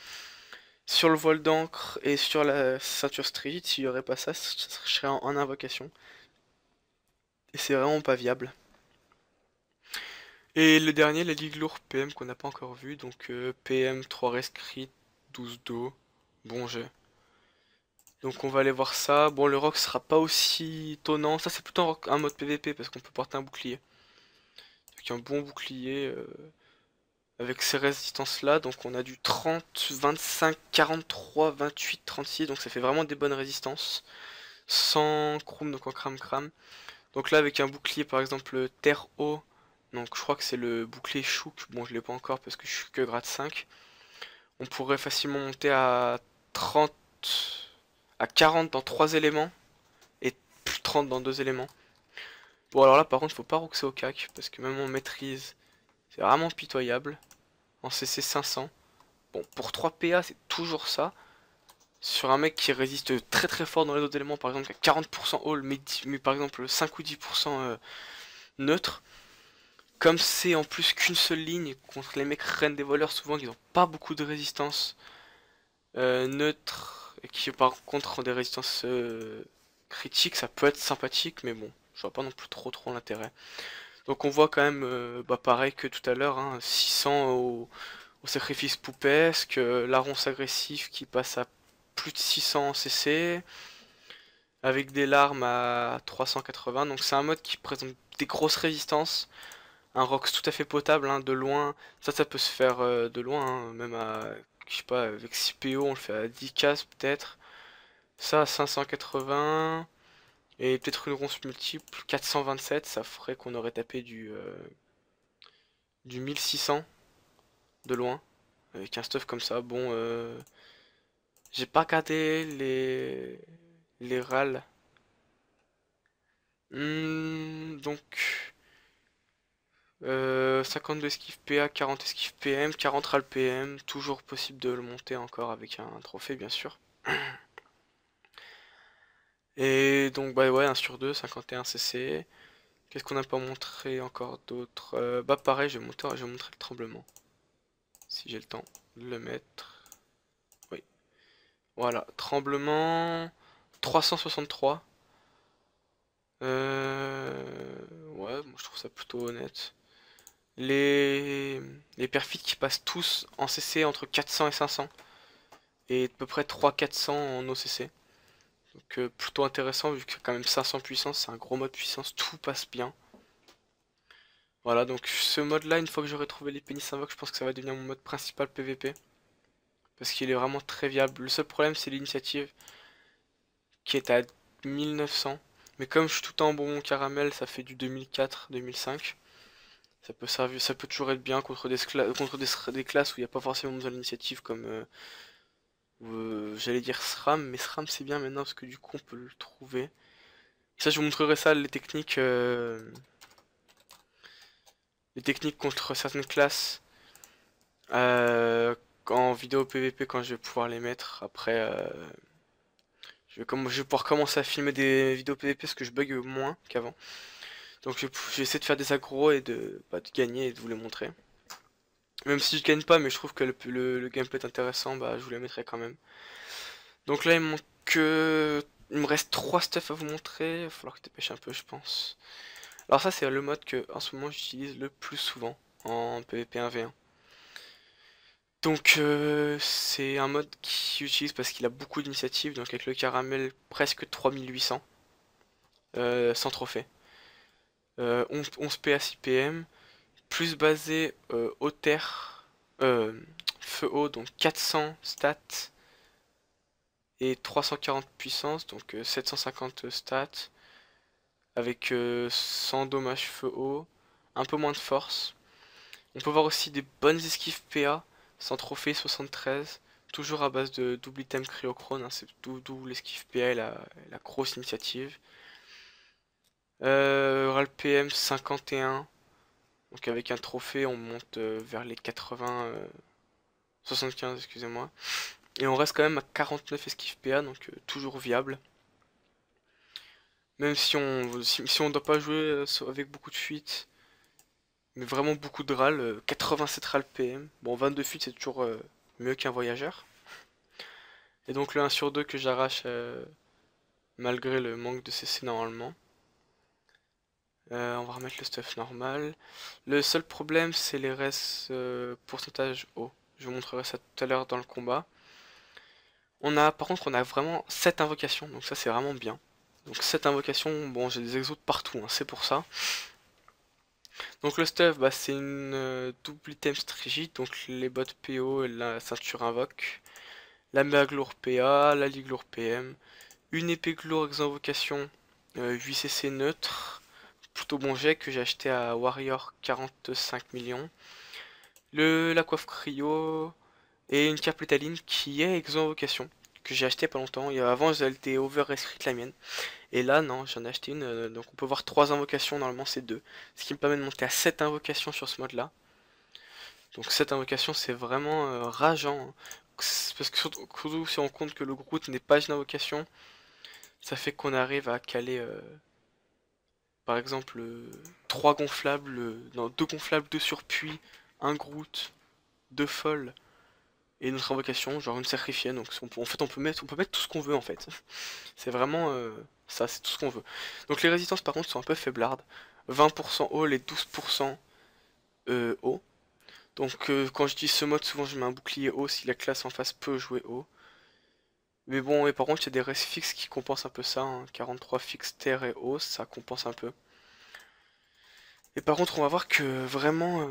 Sur le voile d'encre et sur la ceinture street, s'il n'y aurait pas ça, je serais en invocation. Et c'est vraiment pas viable. Et le dernier, la Ligue lourd PM qu'on n'a pas encore vu, donc PM 3 rescrit, 12 dos, bon jet. Donc on va aller voir ça. Bon, le rock sera pas aussi étonnant, ça c'est plutôt un mode PVP parce qu'on peut porter un bouclier. Donc un bon bouclier avec ces résistances là, donc on a du 30, 25, 43, 28, 36, donc ça fait vraiment des bonnes résistances. Sans chrome, donc en cram. Donc là avec un bouclier par exemple terre eau, donc je crois que c'est le bouclier chouk, bon je l'ai pas encore parce que je suis que grade 5. On pourrait facilement monter à 30, à 40 dans 3 éléments et plus 30 dans 2 éléments. Bon alors là par contre faut pas roxer au cac parce que même en maîtrise c'est vraiment pitoyable. En CC 500. Bon pour 3 PA c'est toujours ça. Sur un mec qui résiste très très fort dans les autres éléments, par exemple à 40% all mais par exemple 5 ou 10% neutre. Comme c'est en plus qu'une seule ligne contre les mecs reines des voleurs souvent qui n'ont pas beaucoup de résistance neutre et qui par contre ont des résistances critiques, ça peut être sympathique mais bon, je vois pas non plus trop l'intérêt. Donc on voit quand même bah, pareil que tout à l'heure, hein, 600 au sacrifice poupesque, la ronce agressif qui passe à plus de 600 en CC, avec des larmes à 380, donc c'est un mode qui présente des grosses résistances, un Rox tout à fait potable, hein, de loin, ça peut se faire de loin, hein, même à, je sais pas, avec 6 PO on le fait à 10 cases peut-être, ça à 580, et peut-être une ronce multiple, 427, ça ferait qu'on aurait tapé du 1600 de loin, avec un stuff comme ça, bon, j'ai pas regardé les râles. Donc 52 esquive PA, 40 esquive PM, 40 râles PM, toujours possible de le monter encore avec un trophée bien sûr. Et donc bah ouais, 1 sur 2, 51 CC. Qu'est-ce qu'on n'a pas montré encore d'autre? Bah pareil, je vais montrer le tremblement. Si j'ai le temps de le mettre. Oui. Voilà, tremblement 363. Ouais, moi je trouve ça plutôt honnête. Les perfits qui passent tous en CC entre 400 et 500. Et à peu près 300-400 en OCC. Donc plutôt intéressant vu que quand même 500 puissance, c'est un gros mode puissance, tout passe bien. Voilà, donc ce mode là, une fois que j'aurai trouvé les pénis invoques, je pense que ça va devenir mon mode principal PVP. Parce qu'il est vraiment très viable. Le seul problème c'est l'initiative qui est à 1900. Mais comme je suis tout le temps en bonbon caramel, ça fait du 2004-2005. Ça peut servir, ça peut toujours être bien contre des classes où il n'y a pas forcément besoin d'initiative comme j'allais dire SRAM, mais SRAM c'est bien maintenant parce que du coup on peut le trouver. Ça je vous montrerai ça, les techniques contre certaines classes en vidéo PVP quand je vais pouvoir les mettre. Après je vais pouvoir commencer à filmer des vidéos PVP parce que je bug moins qu'avant. Donc je vais essayer de faire des agros et de gagner et de vous les montrer. Même si je gagne pas, mais je trouve que le gameplay est intéressant, bah je vous les mettrai quand même. Donc là il me manque il me reste 3 stuff à vous montrer, il va falloir que tu dépêches un peu je pense. Alors ça c'est le mode que en ce moment j'utilise le plus souvent en PvP 1v1. Donc c'est un mode qui j'utilise parce qu'il a beaucoup d'initiatives, donc avec le caramel presque 3800 sans trophée. 11 PA 6 PM, plus basé au terre, feu haut, donc 400 stats et 340 puissance, donc 750 stats, avec 100 dommages feu haut, un peu moins de force. On peut voir aussi des bonnes esquives PA, sans trophée 73, toujours à base de double item cryochrone, hein, c'est d'où l'esquive PA et la grosse initiative. Ral PM 51, donc avec un trophée on monte vers les 80, 75 excusez-moi. Et on reste quand même à 49 esquive PA, donc toujours viable. Même si on doit pas jouer avec beaucoup de fuites, mais vraiment beaucoup de râles, 87 râles PM. Bon, 22 fuites c'est toujours mieux qu'un voyageur. Et donc le 1 sur 2 que j'arrache malgré le manque de CC normalement. On va remettre le stuff normal. Le seul problème c'est les res pourcentage haut. Je vous montrerai ça tout à l'heure dans le combat. Par contre on a vraiment 7 invocations, donc ça c'est vraiment bien. Donc 7 invocations, bon j'ai des exos de partout, hein, c'est pour ça. Donc le stuff, bah, c'est une double item strigide, donc les bottes PO et la ceinture invoque. La mea gloire PA, la ligloure PM. Une épée gloire ex invocation, 8 CC neutre. Plutôt bon jet que j'ai acheté à Warrior 45 millions. La coiffe cryo et une cape létaline qui est ex invocation, que j'ai acheté pas longtemps. Et avant elle était over restrict la mienne. Et là non, j'en ai acheté une, donc on peut voir 3 invocations, normalement c'est 2. Ce qui me permet de monter à 7 invocations sur ce mode là. Donc 7 invocations c'est vraiment rageant, hein. Parce que surtout si on compte que le Groot n'est pas une invocation, ça fait qu'on arrive à caler par exemple 3 gonflables, non 2 gonflables, 2 surpuits, un Groot, 2 folles et notre invocation, genre une sacrifiée. Donc en fait on peut mettre tout ce qu'on veut en fait. C'est vraiment ça, c'est tout ce qu'on veut. Donc les résistances par contre sont un peu faiblardes. 20% haut, les 12% haut. Donc quand je dis ce mode, souvent je mets un bouclier haut si la classe en face peut jouer haut. Mais bon, et par contre il y a des restes fixes qui compensent un peu ça, hein. 43 fixe terre et eau, ça compense un peu. Et par contre on va voir que vraiment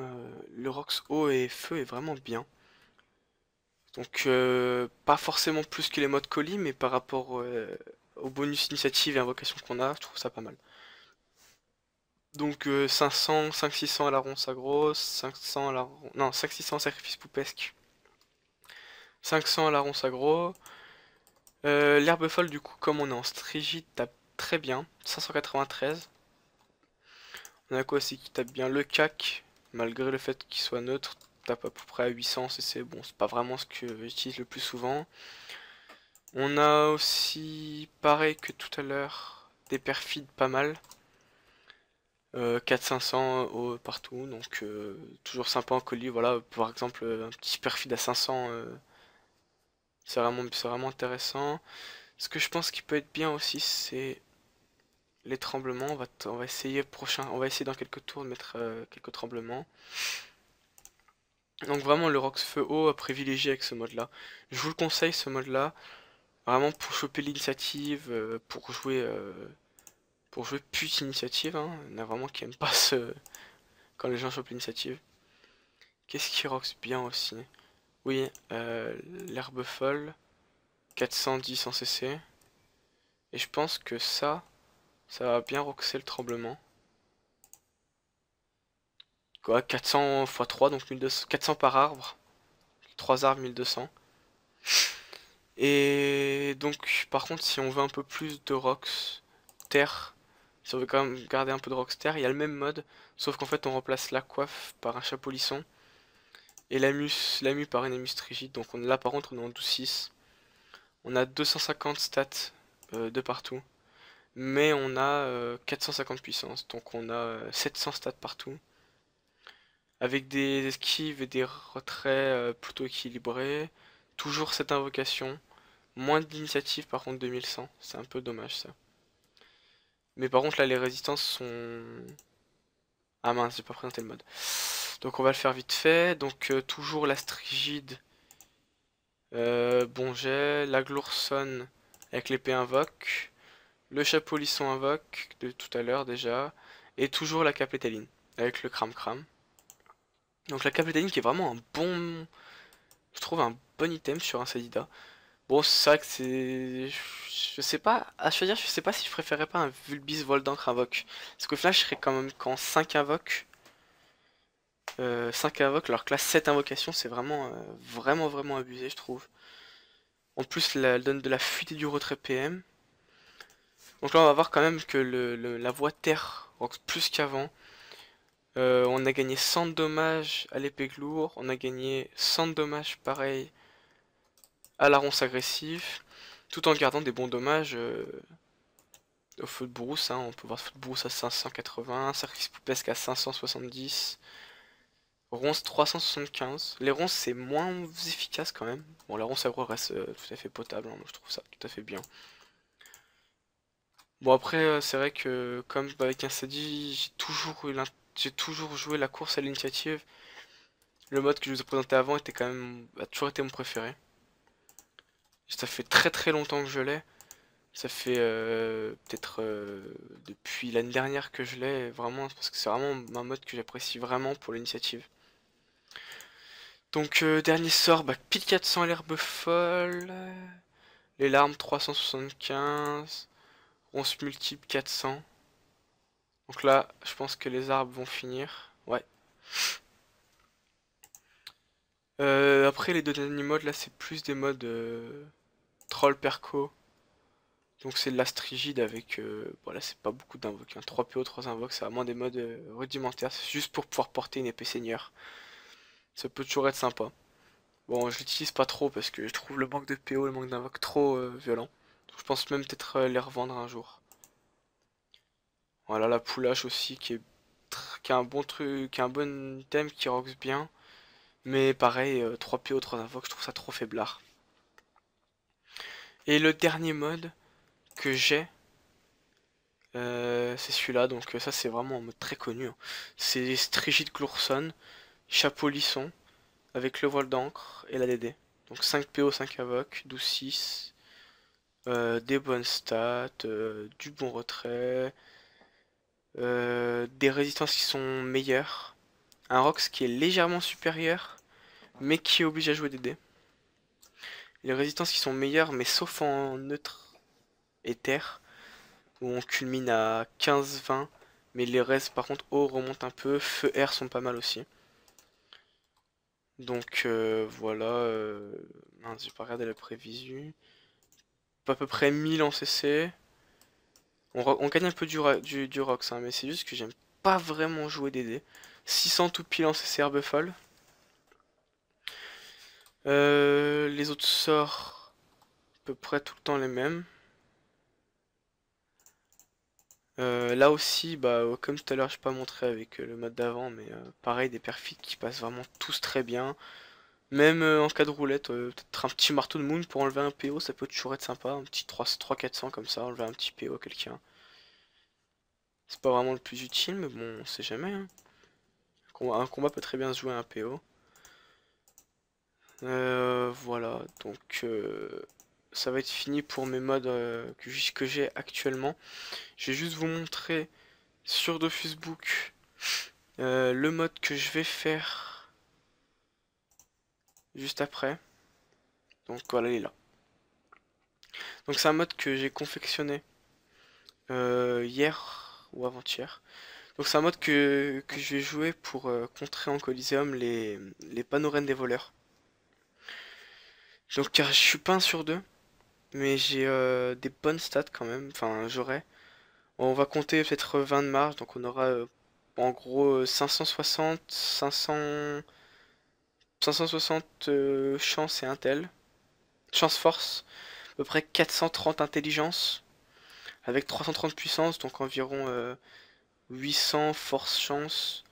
le Rox eau et feu est vraiment bien. Donc pas forcément plus que les modes colis, mais par rapport au bonus initiative et invocation qu'on a, je trouve ça pas mal. Donc 500, 500-600 à la ronce agro, 500 à la non 500-600 sacrifice poupesque, 500 à la ronce agro. L'herbe folle du coup comme on est en strigide tape très bien, 593. On a quoi aussi qui tape bien? Le cac, malgré le fait qu'il soit neutre, tape à peu près à 800 cc, bon c'est pas vraiment ce que j'utilise le plus souvent. On a aussi, pareil que tout à l'heure, des perfides pas mal. 400-500 partout, donc toujours sympa en colis, voilà, par exemple un petit perfide à 500, c'est vraiment intéressant. Ce que je pense qui peut être bien aussi, c'est les tremblements. On va essayer dans quelques tours de mettre quelques tremblements. Donc vraiment le Rox Feu haut à privilégier avec ce mode là. Je vous le conseille ce mode là, vraiment pour choper l'initiative, pour jouer pute initiative, hein. Il y en a vraiment qui aiment pas quand les gens chopent l'initiative. Qu'est-ce qui Rox bien aussi? Oui, l'herbe folle, 410 en CC. Et je pense que ça va bien roxer le tremblement. Quoi, 400 x 3, donc 1200, 400 par arbre. 3 arbres, 1200. Et donc, par contre, si on veut un peu plus de rox terre, si on veut quand même garder un peu de rox terre, il y a le même mode, sauf qu'en fait on remplace la coiffe par un chapeau lisson. Et la mue par une amus rigide. Donc là par contre on est en 12-6. On a 250 stats de partout. Mais on a 450 puissance. Donc on a 700 stats partout. Avec des esquives et des retraits plutôt équilibrés. Toujours cette invocation. Moins d'initiative par contre 2100. C'est un peu dommage ça. Mais par contre là les résistances sont... Ah mince, j'ai pas présenté le mode. Donc on va le faire vite fait. Donc toujours la strigide. Bon jet. La glourson avec l'épée invoque. Le chapeau lisson invoque de tout à l'heure déjà. Et toujours la cape létaline avec le cram cram. Donc la cape létaline qui est vraiment un bon... Je trouve un bon item sur un Sadida. Bon, c'est vrai que c'est... Je sais pas, à choisir, je sais pas si je préférais pas un Vulbis Vol d'encre invoque. Parce qu'au final, je serais quand même qu'en 5 invoques. 5 invoques, alors que là, 7 invocations, c'est vraiment, vraiment abusé, je trouve. En plus, elle donne de la fuite et du retrait PM. Donc là, on va voir quand même que la voie terre rock plus qu'avant. On a gagné 100 de dommages à l'épée lourde. On a gagné 100 de dommages, pareil, à la ronce agressive. Tout en gardant des bons dommages au feu de brousse. Hein. On peut voir feu de brousse à 580, sacrifice poupesque à 570. Ronce 375. Les ronces c'est moins efficace quand même. Bon, la ronce aggro reste tout à fait potable, hein. Moi, je trouve ça tout à fait bien. Bon après c'est vrai que comme avec un Sadi, j'ai toujours joué la course à l'initiative. Le mode que je vous ai présenté avant était quand même a toujours été mon préféré. Ça fait très longtemps que je l'ai. Ça fait peut-être depuis l'année dernière que je l'ai vraiment parce que c'est vraiment un mode que j'apprécie vraiment pour l'initiative. Donc dernier sort, bah, pile 400 à l'herbe folle, les larmes 375, ronce multiple 400. Donc là, je pense que les arbres vont finir. Ouais. Après les deux derniers modes, là c'est plus des modes troll perco. Donc c'est de l'ast rigide avec... voilà, c'est pas beaucoup d'invoques. Hein. 3 PO, 3 invoques, c'est vraiment des modes rudimentaires. C'est juste pour pouvoir porter une épée seigneur. Ça peut toujours être sympa. Bon, je l'utilise pas trop parce que je trouve le manque de PO, le manque d'invoque trop violent. Donc, je pense même peut-être les revendre un jour. Voilà, la poulache aussi qui a un bon truc, qui a un bon item qui roxe bien. Mais pareil, 3 PO, 3 invoques, je trouve ça trop faiblard. Et le dernier mode que j'ai, c'est celui-là. Donc ça c'est vraiment un mode très connu. Hein. C'est Strigid Glourson, chapeau lisson, avec le voile d'encre et la DD. Donc 5 PO, 5 invoques, 12-6. Des bonnes stats, du bon retrait, des résistances qui sont meilleures, un Rox qui est légèrement supérieur, mais qui oblige à jouer des dés. Les résistances qui sont meilleures, mais sauf en neutre et terre, où on culmine à 15-20, mais les restes par contre haut remontent un peu, feu air sont pas mal aussi. Donc voilà, mince, j'ai pas regardé la prévision. À peu près 1000 en CC. On gagne un peu du Rox, hein, mais c'est juste que j'aime pas vraiment jouer des dés. 600 tout pile en CC herbe folle. Les autres sorts, à peu près tout le temps les mêmes. Là aussi, bah, comme tout à l'heure, je n'ai pas montré avec le mode d'avant, mais pareil, des perfits qui passent vraiment tous très bien. Même en cas de roulette, peut-être un petit marteau de moon pour enlever un PO, ça peut toujours être sympa. Un petit 300-400 comme ça, enlever un petit PO à quelqu'un. C'est pas vraiment le plus utile, mais bon, on sait jamais. Hein. Un combat peut très bien se jouer à un PO. Voilà, donc ça va être fini pour mes modes que j'ai actuellement. Je vais juste vous montrer sur Dofusbook le mode que je vais faire juste après. Donc voilà, il est là. Donc c'est un mode que j'ai confectionné hier ou avant-hier. Donc c'est un mode que je vais jouer pour contrer en Coliseum les panorènes des voleurs. Donc car je suis pas un sur deux, mais j'ai des bonnes stats quand même, enfin j'aurai. On va compter peut-être 20 de marge, donc on aura en gros 560, 560 chance et intel, chance force, à peu près 430 intelligence, avec 330 puissance, donc environ 800 force chance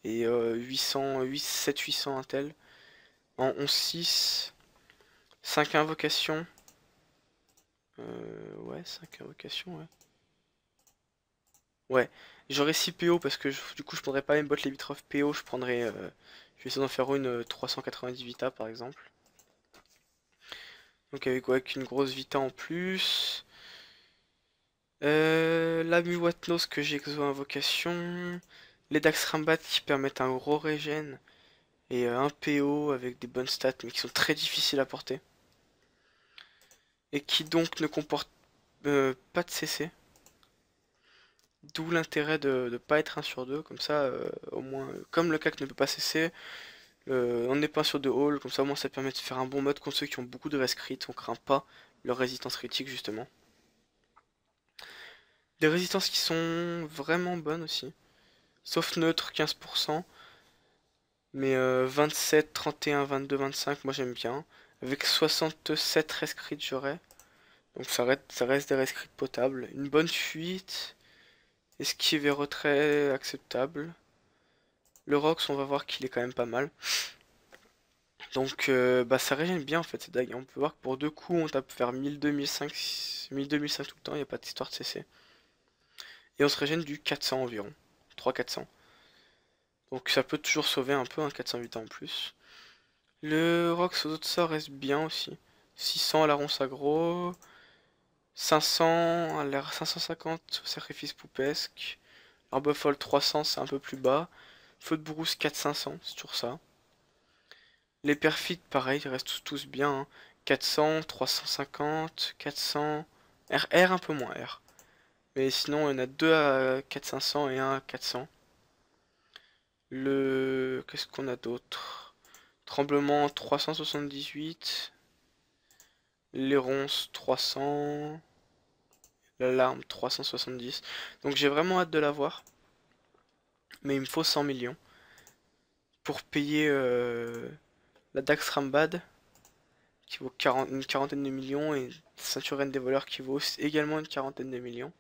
et 700-800 intel. En 11-6, 5 invocations, ouais 5 invocations, ouais. Ouais, j'aurais 6 PO parce que du coup je prendrais pas même bot les limitrophes PO, je prendrais. Je vais essayer d'en faire une 398 Vita par exemple. Donc avec une grosse Vita en plus. La Muwatnos que j'ai exo invocation. Les Dax Rambat qui permettent un gros régène. et un PO avec des bonnes stats mais qui sont très difficiles à porter et qui donc ne comportent pas de CC. D'où l'intérêt de ne pas être 1 sur 2, comme ça au moins, comme le CAC ne peut pas CC, on n'est pas sur de haul, comme ça au moins ça permet de faire un bon mode contre ceux qui ont beaucoup de rest crit, on craint pas leur résistance critique justement. Des résistances qui sont vraiment bonnes aussi, sauf neutre 15%, mais 27, 31, 22, 25 moi j'aime bien, avec 67 rest crit j'aurais, donc ça reste des rest crit potables, une bonne fuite, esquive et retrait acceptable. Le Rox, on va voir qu'il est quand même pas mal. Donc bah ça régène bien en fait cette dague. On peut voir que pour 2 coups on tape vers 1002, 1005, 1002, 1005 tout le temps, il n'y a pas d'histoire de CC. Et on se régène du 400 environ, 300-400. Donc ça peut toujours sauver un peu, un 408 en plus. Le Rox aux autres sorts reste bien aussi. 600 à la ronce aggro, 500 à l'air 550 au sacrifice poupesque. Arbuffol 300 c'est un peu plus bas. Feu de brousse 400-500, c'est toujours ça. Les perfides, pareil, ils restent tous bien. Hein. 400, 350, 400. R un peu moins R. Mais sinon, il y en a 2 à 4500 et un à 400. Qu'est-ce qu'on a d'autre? Tremblement 378. Les ronces 300. L'alarme 370. Donc j'ai vraiment hâte de l'avoir. Mais il me faut 100 millions. Pour payer la Dax Rambad. Qui vaut une quarantaine de millions, et ceinture reine des voleurs qui vaut également une quarantaine de millions.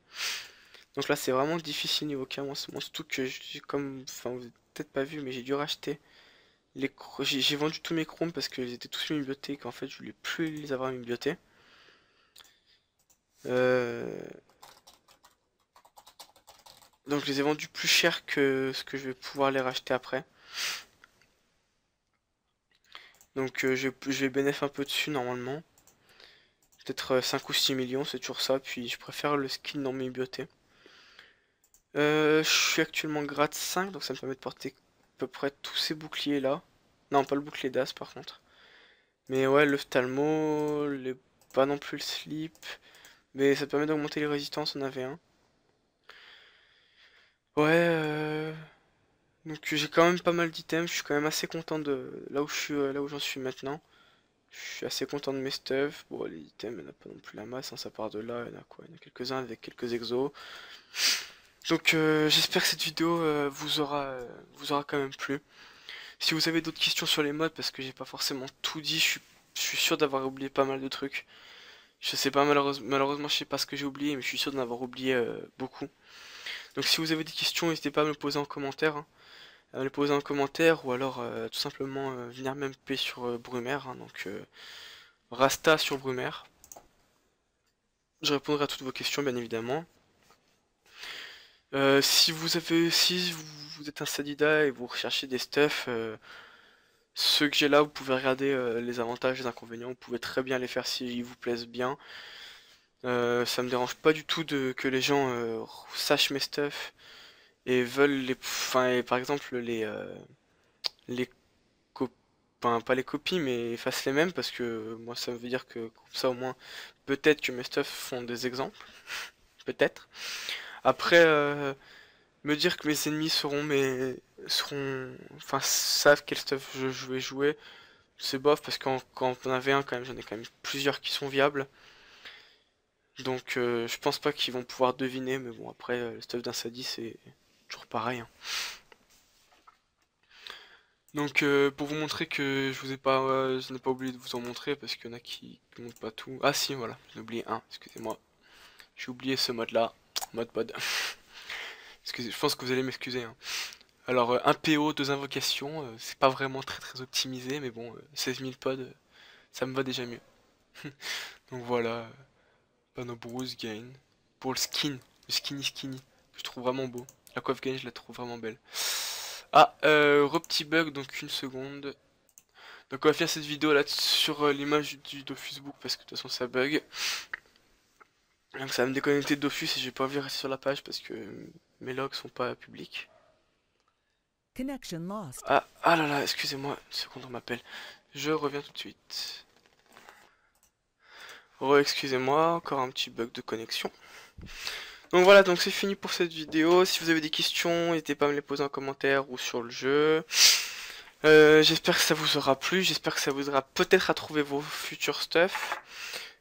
Donc là c'est vraiment difficile niveau K, moi surtout que comme, enfin vous avez peut-être pas vu mais j'ai dû racheter j'ai vendu tous mes chromes parce qu'ils étaient tous mis bibliothèques, en fait je voulais plus les avoir mis bibliothèques. Donc je les ai vendus plus cher que ce que je vais pouvoir les racheter après. Donc je vais bénéf un peu dessus normalement. Peut-être 5 ou 6 millions, c'est toujours ça, puis je préfère le skin dans mes bibliothèques. Je suis actuellement grade 5, donc ça me permet de porter à peu près tous ces boucliers là. Non, pas le bouclier d'As par contre. Mais ouais, le Phthalmo, pas non plus le slip. Mais ça permet d'augmenter les résistances, on avait un. Ouais, donc j'ai quand même pas mal d'items, je suis quand même assez content de là où là où j'en suis maintenant. Je suis assez content de mes stuff. Bon, les items, il n'y en a pas non plus la masse, hein, ça part de là, il y en a quoi? Il y en a quelques-uns avec quelques exos. Donc j'espère que cette vidéo vous aura quand même plu. Si vous avez d'autres questions sur les mods, parce que j'ai pas forcément tout dit, je suis sûr d'avoir oublié pas mal de trucs. Je sais pas, malheureusement, je sais pas ce que j'ai oublié, mais je suis sûr d'en avoir oublié beaucoup. Donc si vous avez des questions, n'hésitez pas à me les poser en commentaire. Hein. À me les poser en commentaire, ou alors tout simplement venir m'MP sur Brumaire. Hein, donc Rasta sur Brumaire. Je répondrai à toutes vos questions, bien évidemment. Si vous êtes un Sadida et vous recherchez des stuff, ceux que j'ai là, vous pouvez regarder les avantages et les inconvénients, vous pouvez très bien les faire s'ils vous plaisent bien. Ça me dérange pas du tout que les gens sachent mes stuff et veulent et par exemple les enfin, pas les copies mais fassent les mêmes parce que moi ça veut dire que comme ça au moins peut-être que mes stuff font des exemples, peut-être. Après me dire que mes ennemis enfin savent quel stuff je vais jouer, c'est bof parce que quand on avait un quand même, j'en ai quand même plusieurs qui sont viables. Donc je pense pas qu'ils vont pouvoir deviner, mais bon après le stuff d'un Sadi c'est toujours pareil. Hein. Donc pour vous montrer que je n'ai pas oublié de vous en montrer parce qu'il y en a qui montrent pas tout. Ah si voilà, j'ai oublié un, excusez-moi. J'ai oublié ce mode là, mode pod. Excusez, je pense que vous allez m'excuser. Hein. Alors un PO, 2 invocations, c'est pas vraiment très optimisé, mais bon, 16 000 pods, ça me va déjà mieux. Donc voilà, Panobruce gain. Pour le skinny, que je trouve vraiment beau. La coiffe gain, je la trouve vraiment belle. Ah, petit bug, donc une seconde. Donc on va faire cette vidéo là sur l'image du Dofus Book parce que de toute façon ça bug. Donc ça va me déconnecter de Dofus et je vais pas envie de rester sur la page parce que mes logs sont pas publics. Connection lost. Ah là là, excusez-moi, une seconde, on m'appelle. Je reviens tout de suite. Excusez-moi, encore un petit bug de connexion. Donc voilà, donc c'est fini pour cette vidéo. Si vous avez des questions, n'hésitez pas à me les poser en commentaire ou sur le jeu. J'espère que ça vous aura plu, j'espère que ça vous aidera peut-être à trouver vos futurs stuff.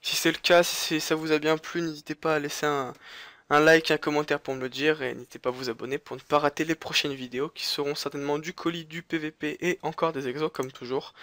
Si c'est le cas, si ça vous a bien plu, n'hésitez pas à laisser un like, un commentaire pour me le dire, et n'hésitez pas à vous abonner pour ne pas rater les prochaines vidéos qui seront certainement du colis, du PVP et encore des exos comme toujours.